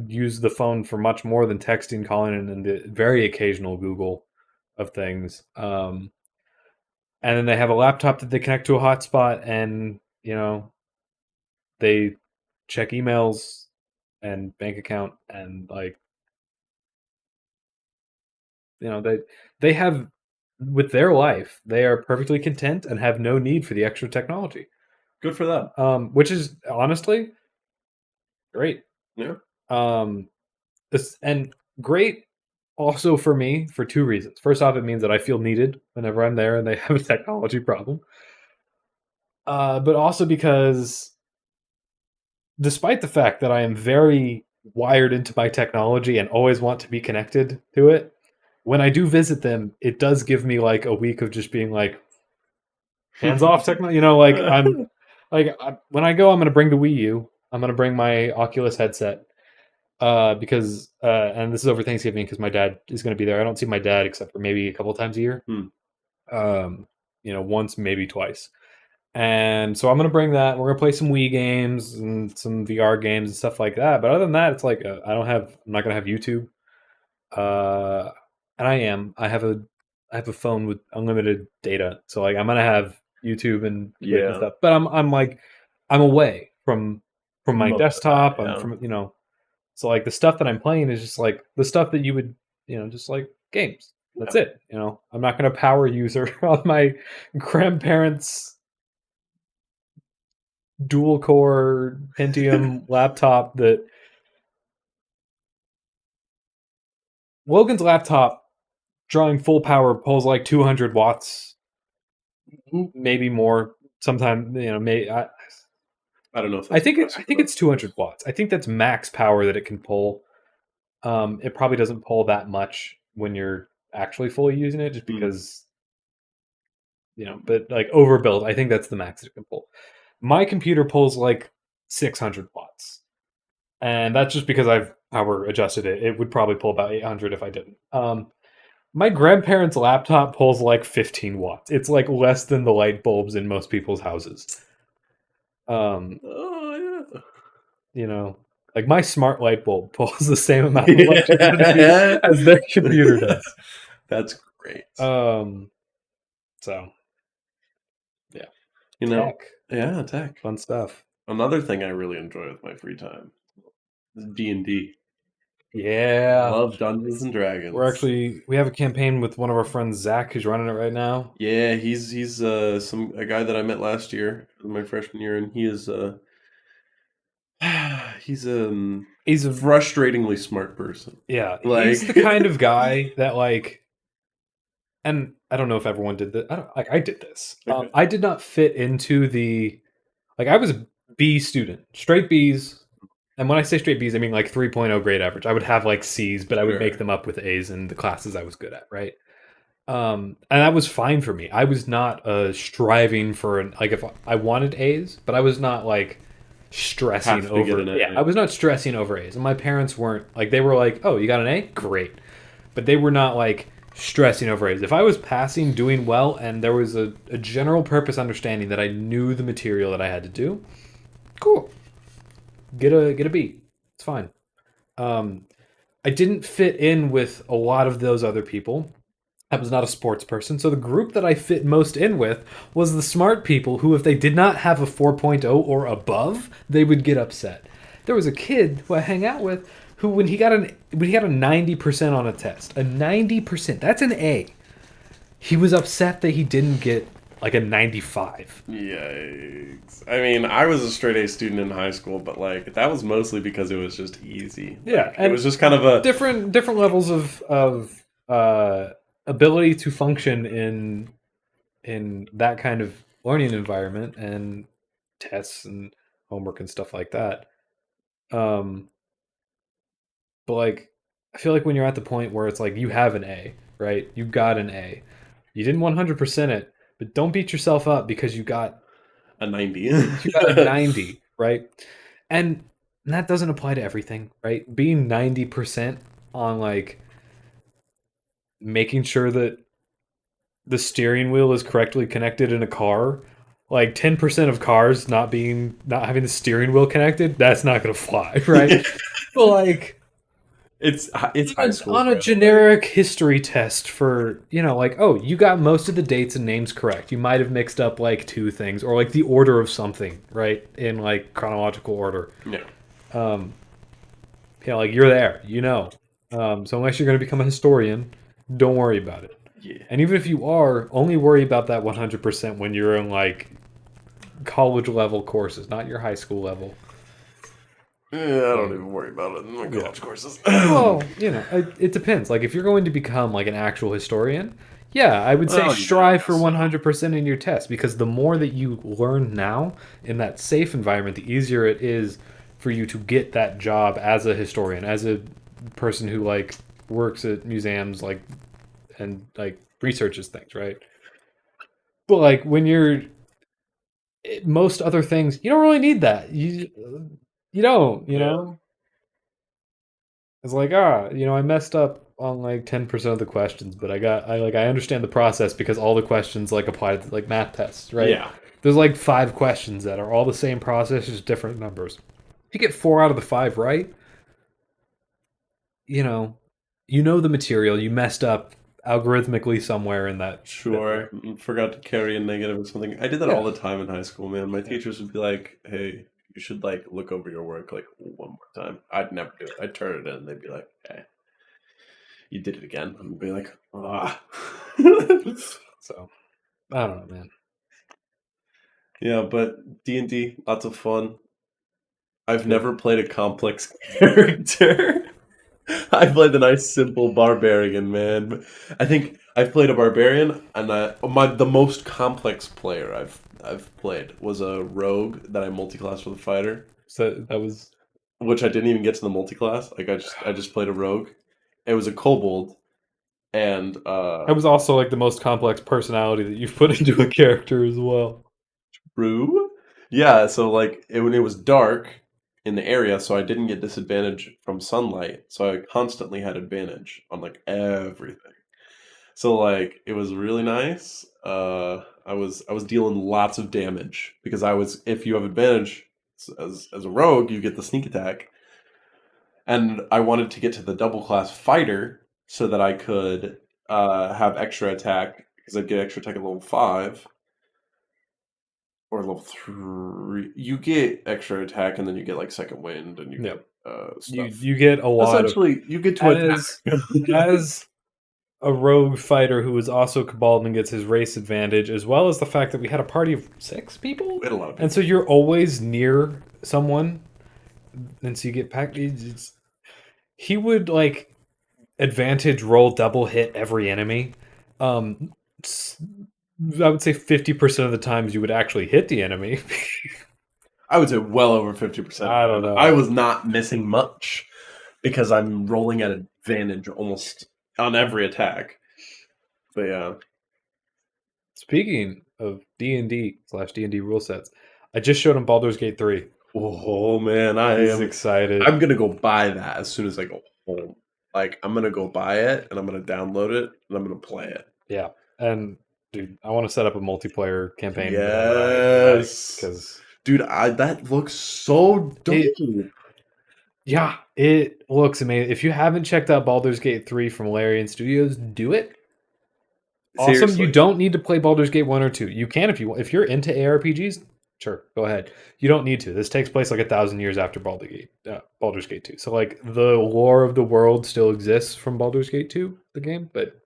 use the phone for much more than texting, calling, and the very occasional Google of things. And then they have a laptop that they connect to a hotspot, and they check emails and bank account, and like they have, with their life, they are perfectly content and have no need for the extra technology. Good for them. Which is honestly great. Yeah. And great also for me for two reasons. First off, it means that I feel needed whenever I'm there and they have a technology problem. But also because despite the fact that I am very wired into my technology and always want to be connected to it, when I do visit them, it does give me like a week of just being like hands off technology. Like when I go, I'm going to bring the Wii U. I'm going to bring my Oculus headset because and this is over Thanksgiving because my dad is going to be there. I don't see my dad except for maybe a couple times a year. Once, maybe twice. And so I'm gonna bring that. We're gonna play some Wii games and some VR games and stuff like that. But other than that, it's like I'm not gonna have YouTube. And I have a phone with unlimited data, so like I'm gonna have YouTube and Twitch and Yeah. stuff. But I'm away from my Most of that, desktop. I'm yeah. from so like the stuff that I'm playing is just like the stuff that you would just like games. That's it. I'm not gonna power user on my grandparents' dual core Pentium laptop that Logan's laptop drawing full power pulls like 200 watts, maybe more. Sometime I don't know if I that's think impressive it's enough. 200 watts. I think that's max power that it can pull. It probably doesn't pull that much when you're actually fully using it, just because But like overbuild, I think that's the max it can pull. My computer pulls like 600 watts, and that's just because I've power adjusted it. It would probably pull about 800 if I didn't. My grandparents' laptop pulls like 15 watts. It's like less than the light bulbs in most people's houses. Oh Like my smart light bulb pulls the same amount of electricity as their computer does. That's great. So yeah. Tech. Fun stuff. Another thing I really enjoy with my free time is D&D. Yeah. Love Dungeons and Dragons. We have a campaign with one of our friends, Zach, who's running it right now. Yeah, he's a guy that I met last year, my freshman year, and he is he's a frustratingly smart person. Yeah, Like, he's the kind of guy that and I don't know if everyone did this. I did this. Okay. I did not fit into I was a B student, straight Bs. And when I say straight Bs, I mean like 3.0 grade average. I would have like Cs, but I would make them up with As in the classes I was good at, right? And that was fine for me. I was not striving for if I wanted A's, but I was not like stressing over it. Yeah, I was not stressing over A's. And my parents weren't they were like, "Oh, you got an A? Great." But they were not like stressing over A's. If I was passing, doing well, and there was a general purpose understanding that I knew the material that I had to do, cool. Get a B. It's fine. I didn't fit in with a lot of those other people. I was not a sports person, so the group that I fit most in with was the smart people who, if they did not have a 4.0 or above, they would get upset. There was a kid who I hang out with who, when he got a 90% on a test, a 90%, that's an A, he was upset that he didn't get like a 95. Yikes. I mean, I was a straight A student in high school, but that was mostly because it was just easy. Yeah, it was just kind of a different levels of ability to function in that kind of learning environment and tests and homework and stuff like that. But I feel like when you're at the point where it's like you have an A, right? You got an A. You didn't 100% it, but don't beat yourself up because you got a 90. You got a 90, right? And that doesn't apply to everything, right? Being 90% on making sure that the steering wheel is correctly connected in a car, 10% of cars not having the steering wheel connected, that's not going to fly, right? But it's high school on a generic history test for you got most of the dates and names correct. You might have mixed up two things or the order of something, right, in chronological order. Yeah. You're there, so unless you're going to become a historian, don't worry about it. Yeah. And even if you are, only worry about that 100% when you're in college level courses, not your high school level. Yeah, I don't even worry about it in my college courses. Well, it depends. If you're going to become an actual historian, yeah, I would say strive for 100% in your test, because the more that you learn now in that safe environment, the easier it is for you to get that job as a historian, as a person who works at museums and researches things, right? But when you're most other things, you don't really need that. You don't, know? It's I messed up on like 10% of the questions, but I understand the process because all the questions like apply to like math tests, right? Yeah. There's like 5 questions that are all the same process, just different numbers. If you get 4 out of the 5 right, you know, the material. You messed up algorithmically somewhere in that. Sure. Forgot to carry a negative or something. I did that all the time in high school, man. My teachers would be like, "Hey, you should like look over your work like one more time." I'd never do it. I'd turn it in. They'd be like, "Hey, you did it again." I'd be like, "Ah." So, I don't know, man. Yeah, but D&D, lots of fun. I've never played a complex character. I played the nice simple barbarian, man. I think I've played a barbarian, and the most complex player I've played was a rogue that I multiclassed with a fighter, So that was which I didn't even get to the multiclass. Like I just played a rogue. It was a kobold, and that was also like the most complex personality that you've put into a character as well. True. Yeah, so like when it was dark in the area, so I didn't get disadvantage from sunlight, so I constantly had advantage on like everything. So like it was really nice. I was dealing lots of damage because if you have advantage as a rogue, you get the sneak attack, and I wanted to get to the double class fighter so that I could have extra attack because I'd get extra attack at level 5. Or level 3, you get extra attack, and then you get like second wind, and you get stuff. You get a lot Essentially, you get to attack. as a rogue fighter who is also Cabal and gets his race advantage, as well as the fact that we had a party of 6 people, We had a lot of people. and so you're always near someone, and so you get packed. He would like advantage roll double hit every enemy. I would say 50% of the times you would actually hit the enemy. I would say well over 50%. I don't know. I was not missing much because I'm rolling at advantage almost on every attack. But yeah. Speaking of D&D/D&D rule sets, I just showed him Baldur's Gate 3. Oh man, I He's am excited. I'm gonna go buy that as soon as I go home. Like I'm gonna go buy it and I'm gonna download it and I'm gonna play it. Yeah, and dude, I want to set up a multiplayer campaign. Yes, because dude, that looks so dope. Yeah, it looks amazing. If you haven't checked out Baldur's Gate 3 from Larian Studios, do it. Awesome. Seriously. You don't need to play Baldur's Gate 1 or 2. You can if you want. If you're into ARPGs, sure, go ahead. You don't need to. This takes place like 1,000 years after Baldur's Gate 2. So like the lore of the world still exists from Baldur's Gate 2, the game, but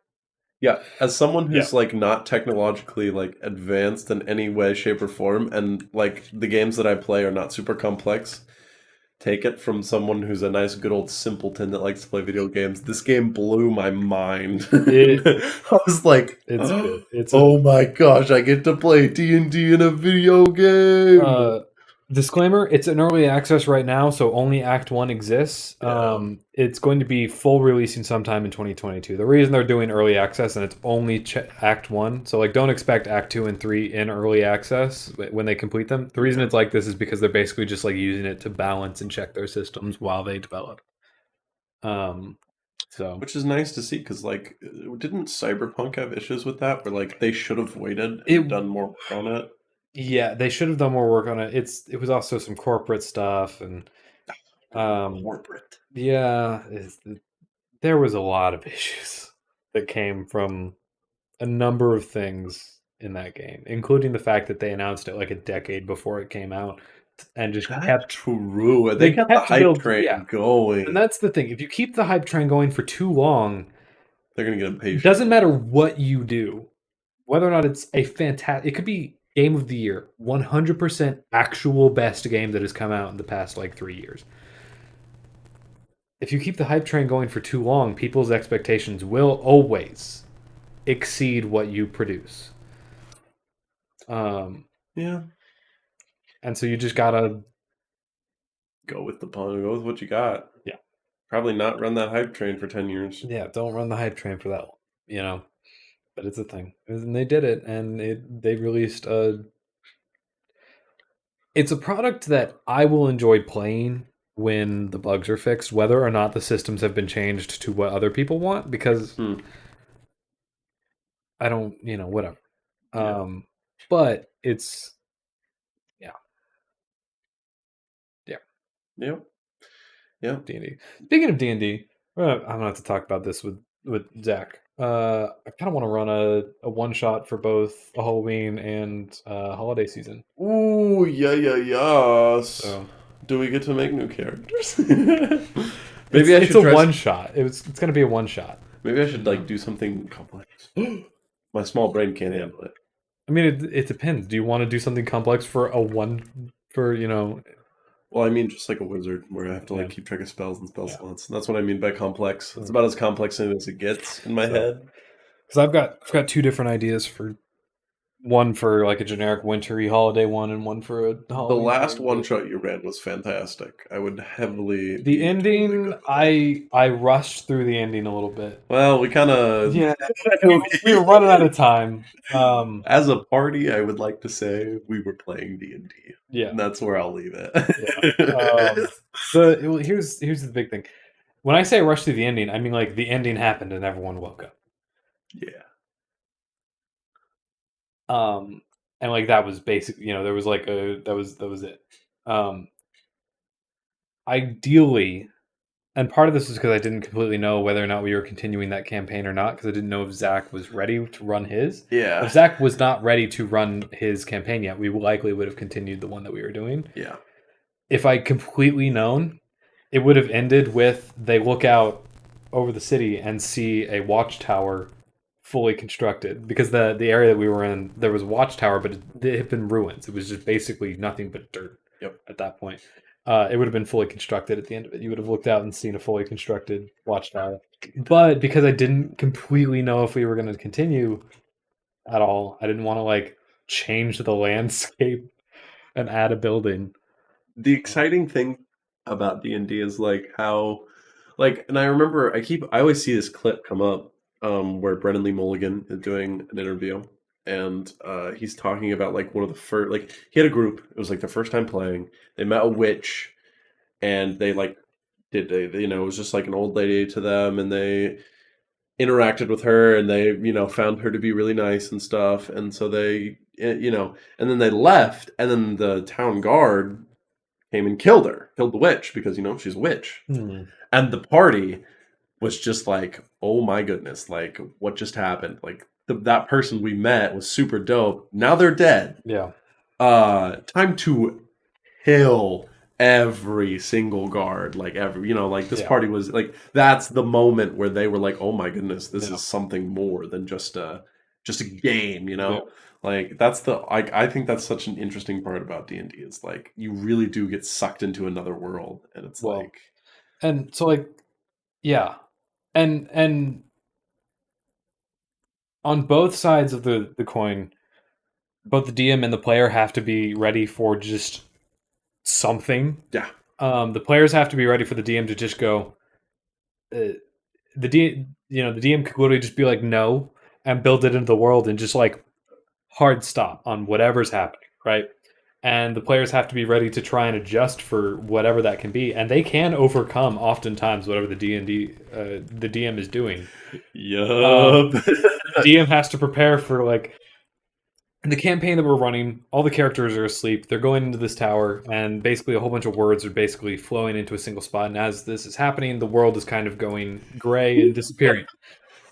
yeah, as someone who's like not technologically like advanced in any way, shape, or form, and like the games that I play are not super complex, take it from someone who's a nice, good old simpleton that likes to play video games. This game blew my mind. I was like, it's good. Oh my gosh, I get to play D&D in a video game. Disclaimer, it's in early access right now, so only Act 1 exists. Yeah. It's going to be full releasing sometime in 2022. The reason they're doing early access and it's only Act 1, so like don't expect Act 2 and 3 in early access when they complete them. The reason it's like this is because they're basically just like using it to balance and check their systems while they develop. So which is nice to see because like didn't Cyberpunk have issues with that where like they should have waited and done more work on it? Yeah, they should have done more work on it. It was also some corporate stuff and corporate. Yeah, there was a lot of issues that came from a number of things in that game, including the fact that they announced it like a decade before it came out and just kept true. They kept the hype train going. And that's the thing. If you keep the hype train going for too long, they're going to get impatient. It doesn't matter what you do, whether or not it's a fantastic, it could be game of the year, 100% actual best game that has come out in the past like 3 years. If you keep the hype train going for too long, people's expectations will always exceed what you produce. Yeah. And so you just gotta go with what you got. Yeah. Probably not run that hype train for 10 years. Yeah, don't run the hype train for that long, But it's a thing. And they did it, and they released it's a product that I will enjoy playing when the bugs are fixed, whether or not the systems have been changed to what other people want, because I don't, whatever. But it's, yeah. D&D. Speaking of D&D, I'm gonna have to talk about this with Zach. I kind of want to run a one shot for both a Halloween and holiday season. Ooh, yes. So, do we get to make new characters? Maybe it's a one shot. It's gonna be a one shot. Maybe I should do something complex. My small brain can't handle it. I mean, it depends. Do you want to do something complex for Well, I mean, just like a wizard, where I have to keep track of spells and spell slots. That's what I mean by complex. It's about as complex as it gets in my head. Because I've got two different ideas for one for like a generic wintry holiday one, and one for a Halloween. The last one shot you ran was fantastic. I would heavily. The ending, I rushed through the ending a little bit. Well, we kind of we were running out of time. As a party, I would like to say we were playing D&D. Yeah, and that's where I'll leave it. Here's the big thing. When I say rush through the ending, I mean like the ending happened and everyone woke up. Yeah. And like that was basically, there was like that was it. Ideally, and part of this is because I didn't completely know whether or not we were continuing that campaign or not, because I didn't know if Zach was ready to run his. Yeah. If Zach was not ready to run his campaign yet, we likely would have continued the one that we were doing. Yeah. If I'd completely known, it would have ended with they look out over the city and see a watchtower fully constructed, because the area that we were in, there was a watchtower, but it had been ruins. It was just basically nothing but dirt. Yep. At that point. It would have been fully constructed at the end of it. You would have looked out and seen a fully constructed watchtower. But because I didn't completely know if we were going to continue at all, I didn't want to like change the landscape and add a building. The exciting thing about D&D is like how, and I remember I always see this clip come up where Brennan Lee Mulligan is doing an interview, and he's talking about like one of the first, he had a group. It was like the first time playing. They met a witch, and they it was just like an old lady to them, and they interacted with her, and they found her to be really nice and stuff, and so they and then they left, and then the town guard came and killed the witch, because she's a witch. And the party was just like, oh my goodness, like what just happened? Like that person we met was super dope. Now they're dead. Yeah. Time to kill every single guard. This party was like, that's the moment where they were like, oh my goodness, this is something more than just a game, Yeah. Like that's I think that's such an interesting part about D&D is like you really do get sucked into another world, and it's and so and on both sides of the coin, both the DM and the player have to be ready for just something. Yeah. The players have to be ready for the DM to just go. The DM could literally just be like no, and build it into the world, and just like hard stop on whatever's happening, right? And the players have to be ready to try and adjust for whatever that can be, and they can overcome oftentimes whatever the DM is doing. Yup. The DM has to prepare for in the campaign that we're running. All the characters are asleep. They're going into this tower, and basically a whole bunch of words are basically flowing into a single spot. And as this is happening, the world is kind of going gray and disappearing.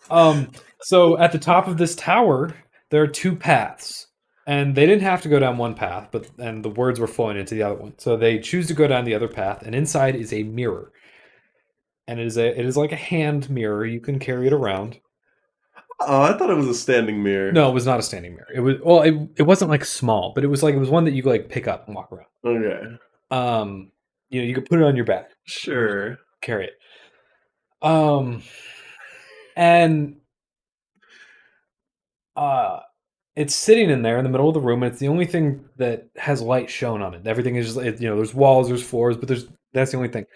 So at the top of this tower, there are two paths, and they didn't have to go down one path, and the words were flowing into the other one. So they choose to go down the other path, and inside is a mirror, and it is like a hand mirror. You can carry it around. Oh, I thought it was a standing mirror. No, it was not a standing mirror. It was it wasn't like small, but it was one that you could pick up and walk around. Okay. You could put it on your back. Sure. Carry it. And it's sitting in there in the middle of the room, and it's the only thing that has light shown on it. Everything is just, there's walls, there's floors, but that's the only thing.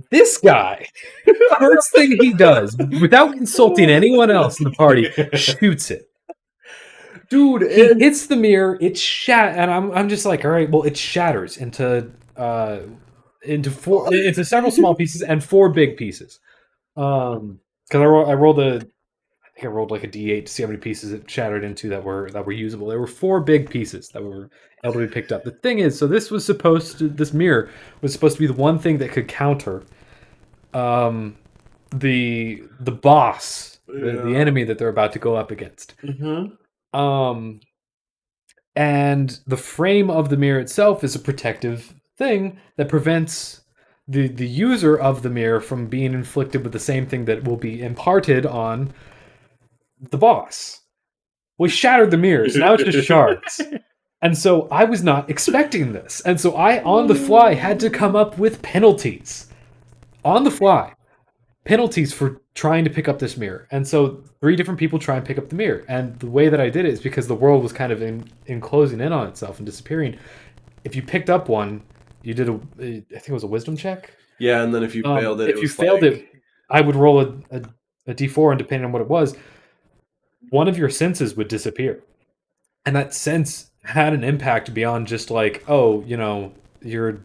This guy, first thing he does, without consulting anyone else in the party, shoots it. Dude, it hits the mirror, and I'm just like, all right, well, it shatters into into several small pieces and 4 big pieces. Because I rolled I think I rolled like a d8 to see how many pieces it shattered into that were usable. There were 4 big pieces that were able to be picked up. The thing is, so this mirror was supposed to be the one thing that could counter the boss, the enemy that they're about to go up against. And the frame of the mirror itself is a protective thing that prevents the user of the mirror from being inflicted with the same thing that will be imparted on the boss. We shattered the mirrors. Now it's just shards. And so I was not expecting this. And so I, on the fly, had to come up with penalties. On the fly. Penalties for trying to pick up this mirror. And so 3 different people try and pick up the mirror. And the way that I did it is because the world was kind of in closing in on itself and disappearing. If you picked up one, you did I think it was a wisdom check. Yeah, and then if you failed it, if you failed it, I would roll a d4, and depending on what it was, one of your senses would disappear. And that sense had an impact beyond just like, oh, you know, your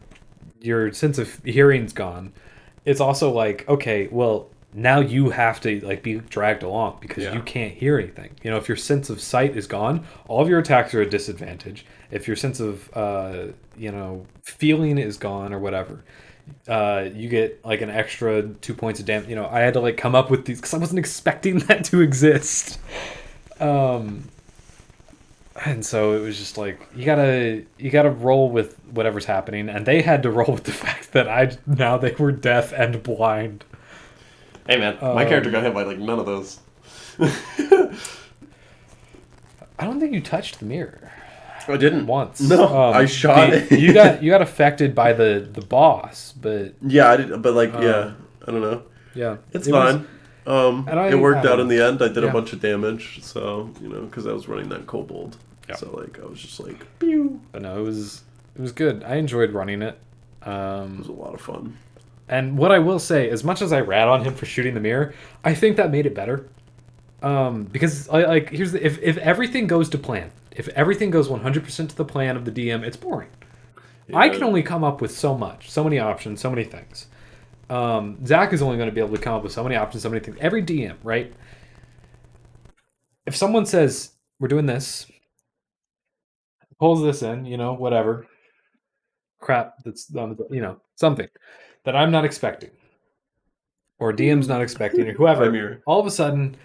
sense of hearing's gone. It's also like, okay, well, now you have to like be dragged along because you can't hear anything. You know, if your sense of sight is gone, all of your attacks are a disadvantage. If your sense of feeling is gone or whatever, you get like an extra 2 points of damage. You know, I had to like come up with these because I wasn't expecting that to exist. And so it was just like you gotta roll with whatever's happening, and they had to roll with the fact that now they were deaf and blind. Hey man, my character got hit by like none of those. I don't think you touched the mirror. I didn't once. No, I shot it. you got affected by the boss, but yeah, I did. But like, I don't know. Yeah, it's fine. It worked out in the end. I did a bunch of damage, so because I was running that kobold. Yeah. So like, I was just like, pew. But no, it was good. I enjoyed running it. It was a lot of fun. And what I will say, as much as I rat on him for shooting the mirror, I think that made it better. Because here's if everything goes to plan, if everything goes 100% to the plan of the DM, it's boring. Yeah. I can only come up with so many options, so many things. Zach is only going to be able to come up with so many options, so many things. Every DM, right? If someone says, we're doing this, pulls this in, whatever. Crap, that's, something that I'm not expecting. Or DM's not expecting, or whoever. All of a sudden,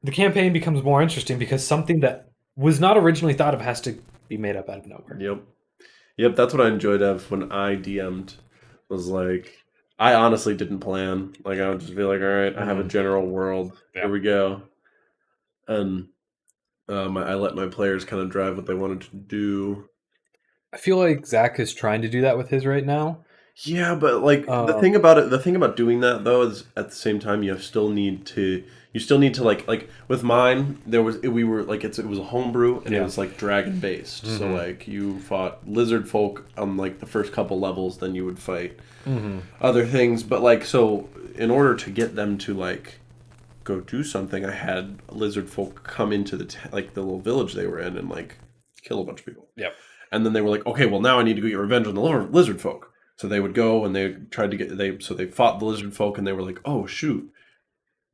the campaign becomes more interesting because something that was not originally thought of has to be made up out of nowhere. Yep, that's what I enjoyed when I DM'd, was like, I honestly didn't plan. Like, I would just be like, all right, I have a general world. Yeah. Here we go. And I let my players kind of drive what they wanted to do. I feel like Zach is trying to do that with his right now. Yeah, but like the thing about doing that though is at the same time you still need to like with mine it was a homebrew and it was like dragon based. Mm-hmm. So like you fought lizard folk on like the first couple levels, then you would fight other things. But like so in order to get them to like go do something, I had lizard folk come into the little village they were in and like kill a bunch of people. Yep. And then they were like, okay, well now I need to get revenge on the lizard folk. So they would go and they tried to they fought the lizard folk and they were like, oh shoot,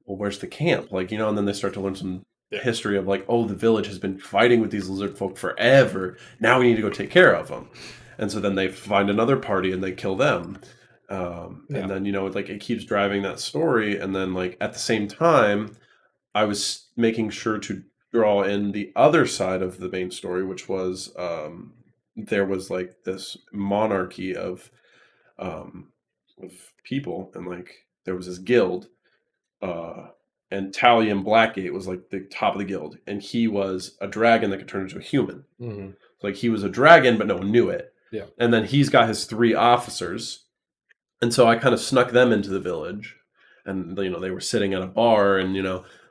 well where's the camp? Like, and then they start to learn some history of like, oh, the village has been fighting with these lizard folk forever. Now we need to go take care of them. And so then they find another party and they kill them. And then, it keeps driving that story. And then like at the same time, I was making sure to draw in the other side of the main story, which was there was like this monarchy of people, and like there was this guild, and Talion Blackgate was like the top of the guild, and he was a dragon that could turn into a human. Mm-hmm. Like he was a dragon, but no one knew it. Yeah. And then he's got his 3 officers, and so I kind of snuck them into the village, and they were sitting at a bar, and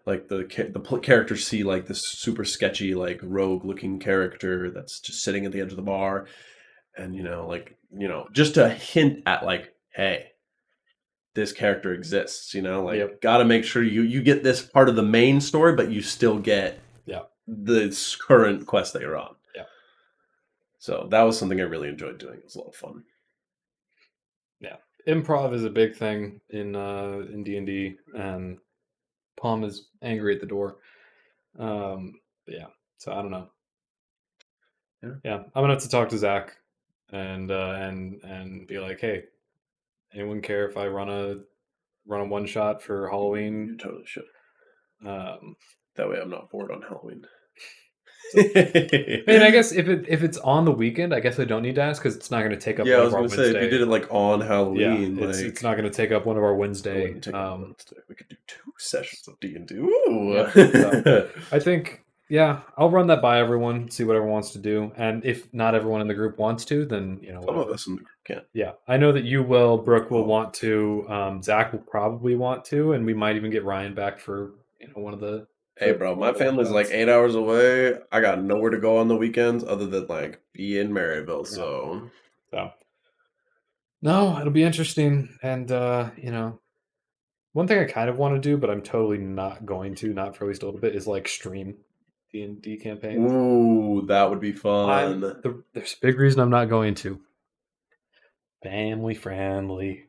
like the characters see like this super sketchy like rogue looking character that's just sitting at the edge of the bar. And, just to hint at like, hey, this character exists, gotta make sure you get this part of the main story, but you still get the current quest that you're on. Yeah. So that was something I really enjoyed doing. It was a lot of fun. Yeah. improv is a big thing in D&D, and Palm is angry at the door. Yeah, so I don't know. Yeah, I'm gonna have to talk to Zach and be like, hey, anyone care if I run a one shot for Halloween? You totally should. Um, That way I'm not bored on Halloween. I mean, I guess if it's on the weekend, I guess I don't need to ask because it's not going to take up. Yeah, I one was of our gonna say if you did Wednesday. it like on Halloween, Yeah, it's not going to take up one of our Wednesday. We could do 2 sessions of D&D. Ooh. Yeah, so I think I'll run that by everyone, see what everyone wants to do, and if not everyone in the group wants to, then some whatever. of us in the group can. Yeah, I know that you will. Brooke will want to. Zach will probably want to, and we might even get Ryan back for one of the. Hey, bro, my family's like 8 hours away. I got nowhere to go on the weekends other than like be in Maryville. So, no, it'll be interesting. And, one thing I kind of want to do, but I'm totally not going to, not for at least a little bit, is like stream D&D campaigns. Ooh, that would be fun. There's a big reason I'm not going to. Family friendly.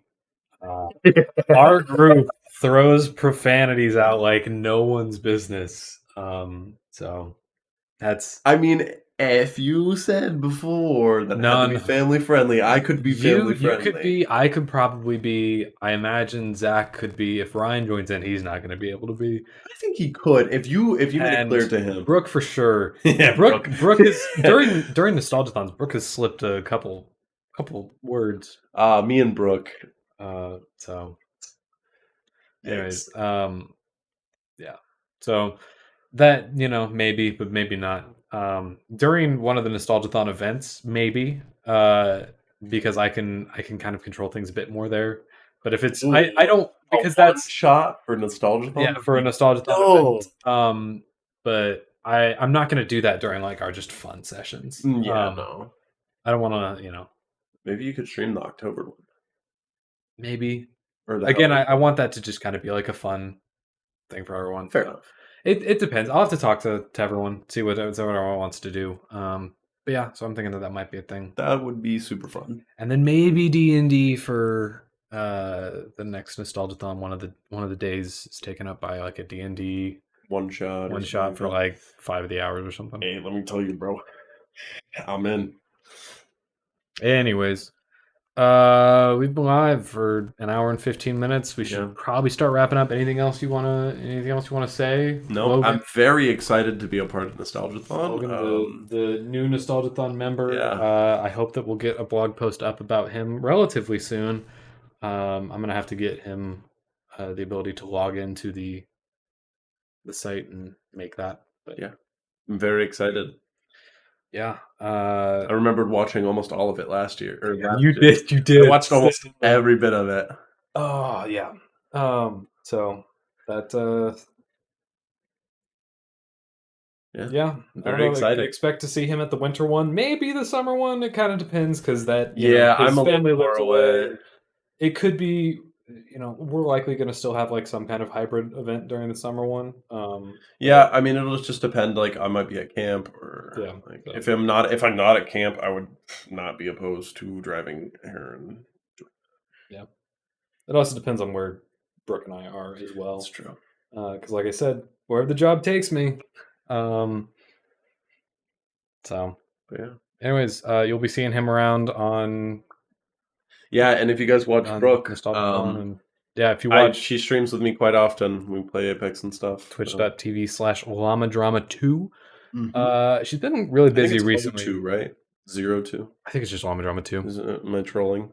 Our group throws profanities out like no one's business. So that's. I mean, if you said before that had to be family friendly, I could be family friendly. You could be. I could probably be. I imagine Zach could be. If Ryan joins in, he's not going to be able to be. I think he could if you made it clear to him. Brooke for sure. Yeah, Brooke is during Nostalgiathons. Brooke has slipped a couple words. Me and Brooke. So. Anyways, yeah. So that maybe, but maybe not. During one of the Nostalgiathon events, maybe, because I can kind of control things a bit more there. But if it's I don't, because that's shot for Nostalgiathon. Yeah, for a Nostalgiathon event. But I'm not going to do that during like our just fun sessions. Yeah, no. I don't want to, Maybe you could stream the October one. Maybe. Or again, I want that to just kind of be like a fun thing for everyone. Fair enough. It depends. I'll have to talk to everyone, see what everyone wants to do. But yeah, so I'm thinking that might be a thing. That would be super fun. And then maybe D&D for the next Nostalgiathon. One of the days is taken up by like a D&D one shot for like 5 of the hours or something. Hey, let me tell you, bro, I'm in. Anyways, we've been live for an hour and 15 minutes. We should probably start wrapping up. Anything else you wanna say? No, Logan? I'm very excited to be a part of Nostalgiathon. Logan, the new Nostalgiathon member. Yeah. I hope that we'll get a blog post up about him relatively soon. I'm gonna have to get him the ability to log into the site and make that. But yeah, I'm very excited. Yeah, I remembered watching almost all of it last year. You did. I watched almost every bit of it. Oh yeah. So that. Yeah. Very excited. Expect to see him at the winter one, maybe the summer one. It kind of depends because that. I'm a family lives away. It could be. We're likely going to still have like some kind of hybrid event during the summer one. Yeah, I mean, it'll just depend. Like, I might be at camp, or if I'm not at camp, I would not be opposed to driving here. Yeah, it also depends on where Brooke and I are as well. That's true. Because, like I said, wherever the job takes me. So, yeah. Anyways, you'll be seeing him around on. Yeah, and if you guys watch Brooke, if you watch, she streams with me quite often. We play Apex and stuff. Twitch.tv/LlamaDrama2. Mm-hmm. She's been really busy recently. 02, right? 02. I think it's just Llama 2. Am I trolling?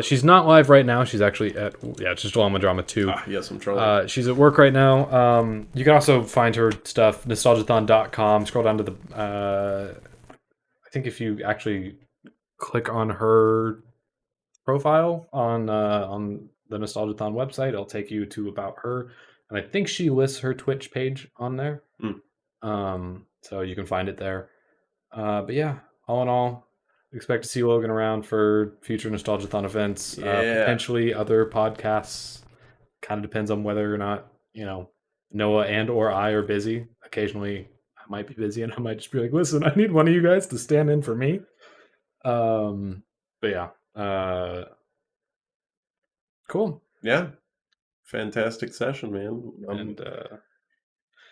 She's not live right now. She's actually at it's just Llama 2. Yes, I'm trolling. She's at work right now. You can also find her stuff nostalgiathon.com. Scroll down to the. I think if you actually click on her profile on the Nostalgiathon website, it'll take you to about her, and I think she lists her Twitch page on there. So you can find it there. But yeah, all in all, expect to see Logan around for future Nostalgiathon events. Potentially other podcasts. Kind of depends on whether or not Noah and or I are busy. Occasionally I might be busy and I might just be like, listen, I need one of you guys to stand in for me. But yeah. Cool. Yeah. Fantastic session, man. And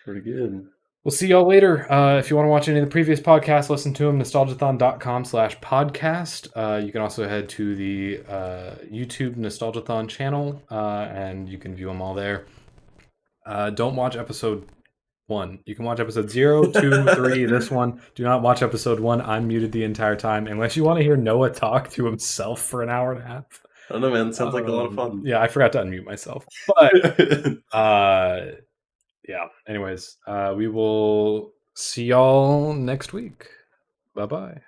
pretty good. we'll see y'all later. If you want to watch any of the previous podcasts, listen to them, nostalgiathon.com/podcast. You can also head to the YouTube Nostalgiathon channel, and you can view them all there. Don't watch episode 1. You can watch episode 0, 2, 3, this one. Do not watch episode 1. I'm muted the entire time, unless you want to hear Noah talk to himself for an hour and a half. I don't know, man. Sounds like a lot of fun. Yeah, I forgot to unmute myself. But yeah. Anyways, we will see y'all next week. Bye-bye.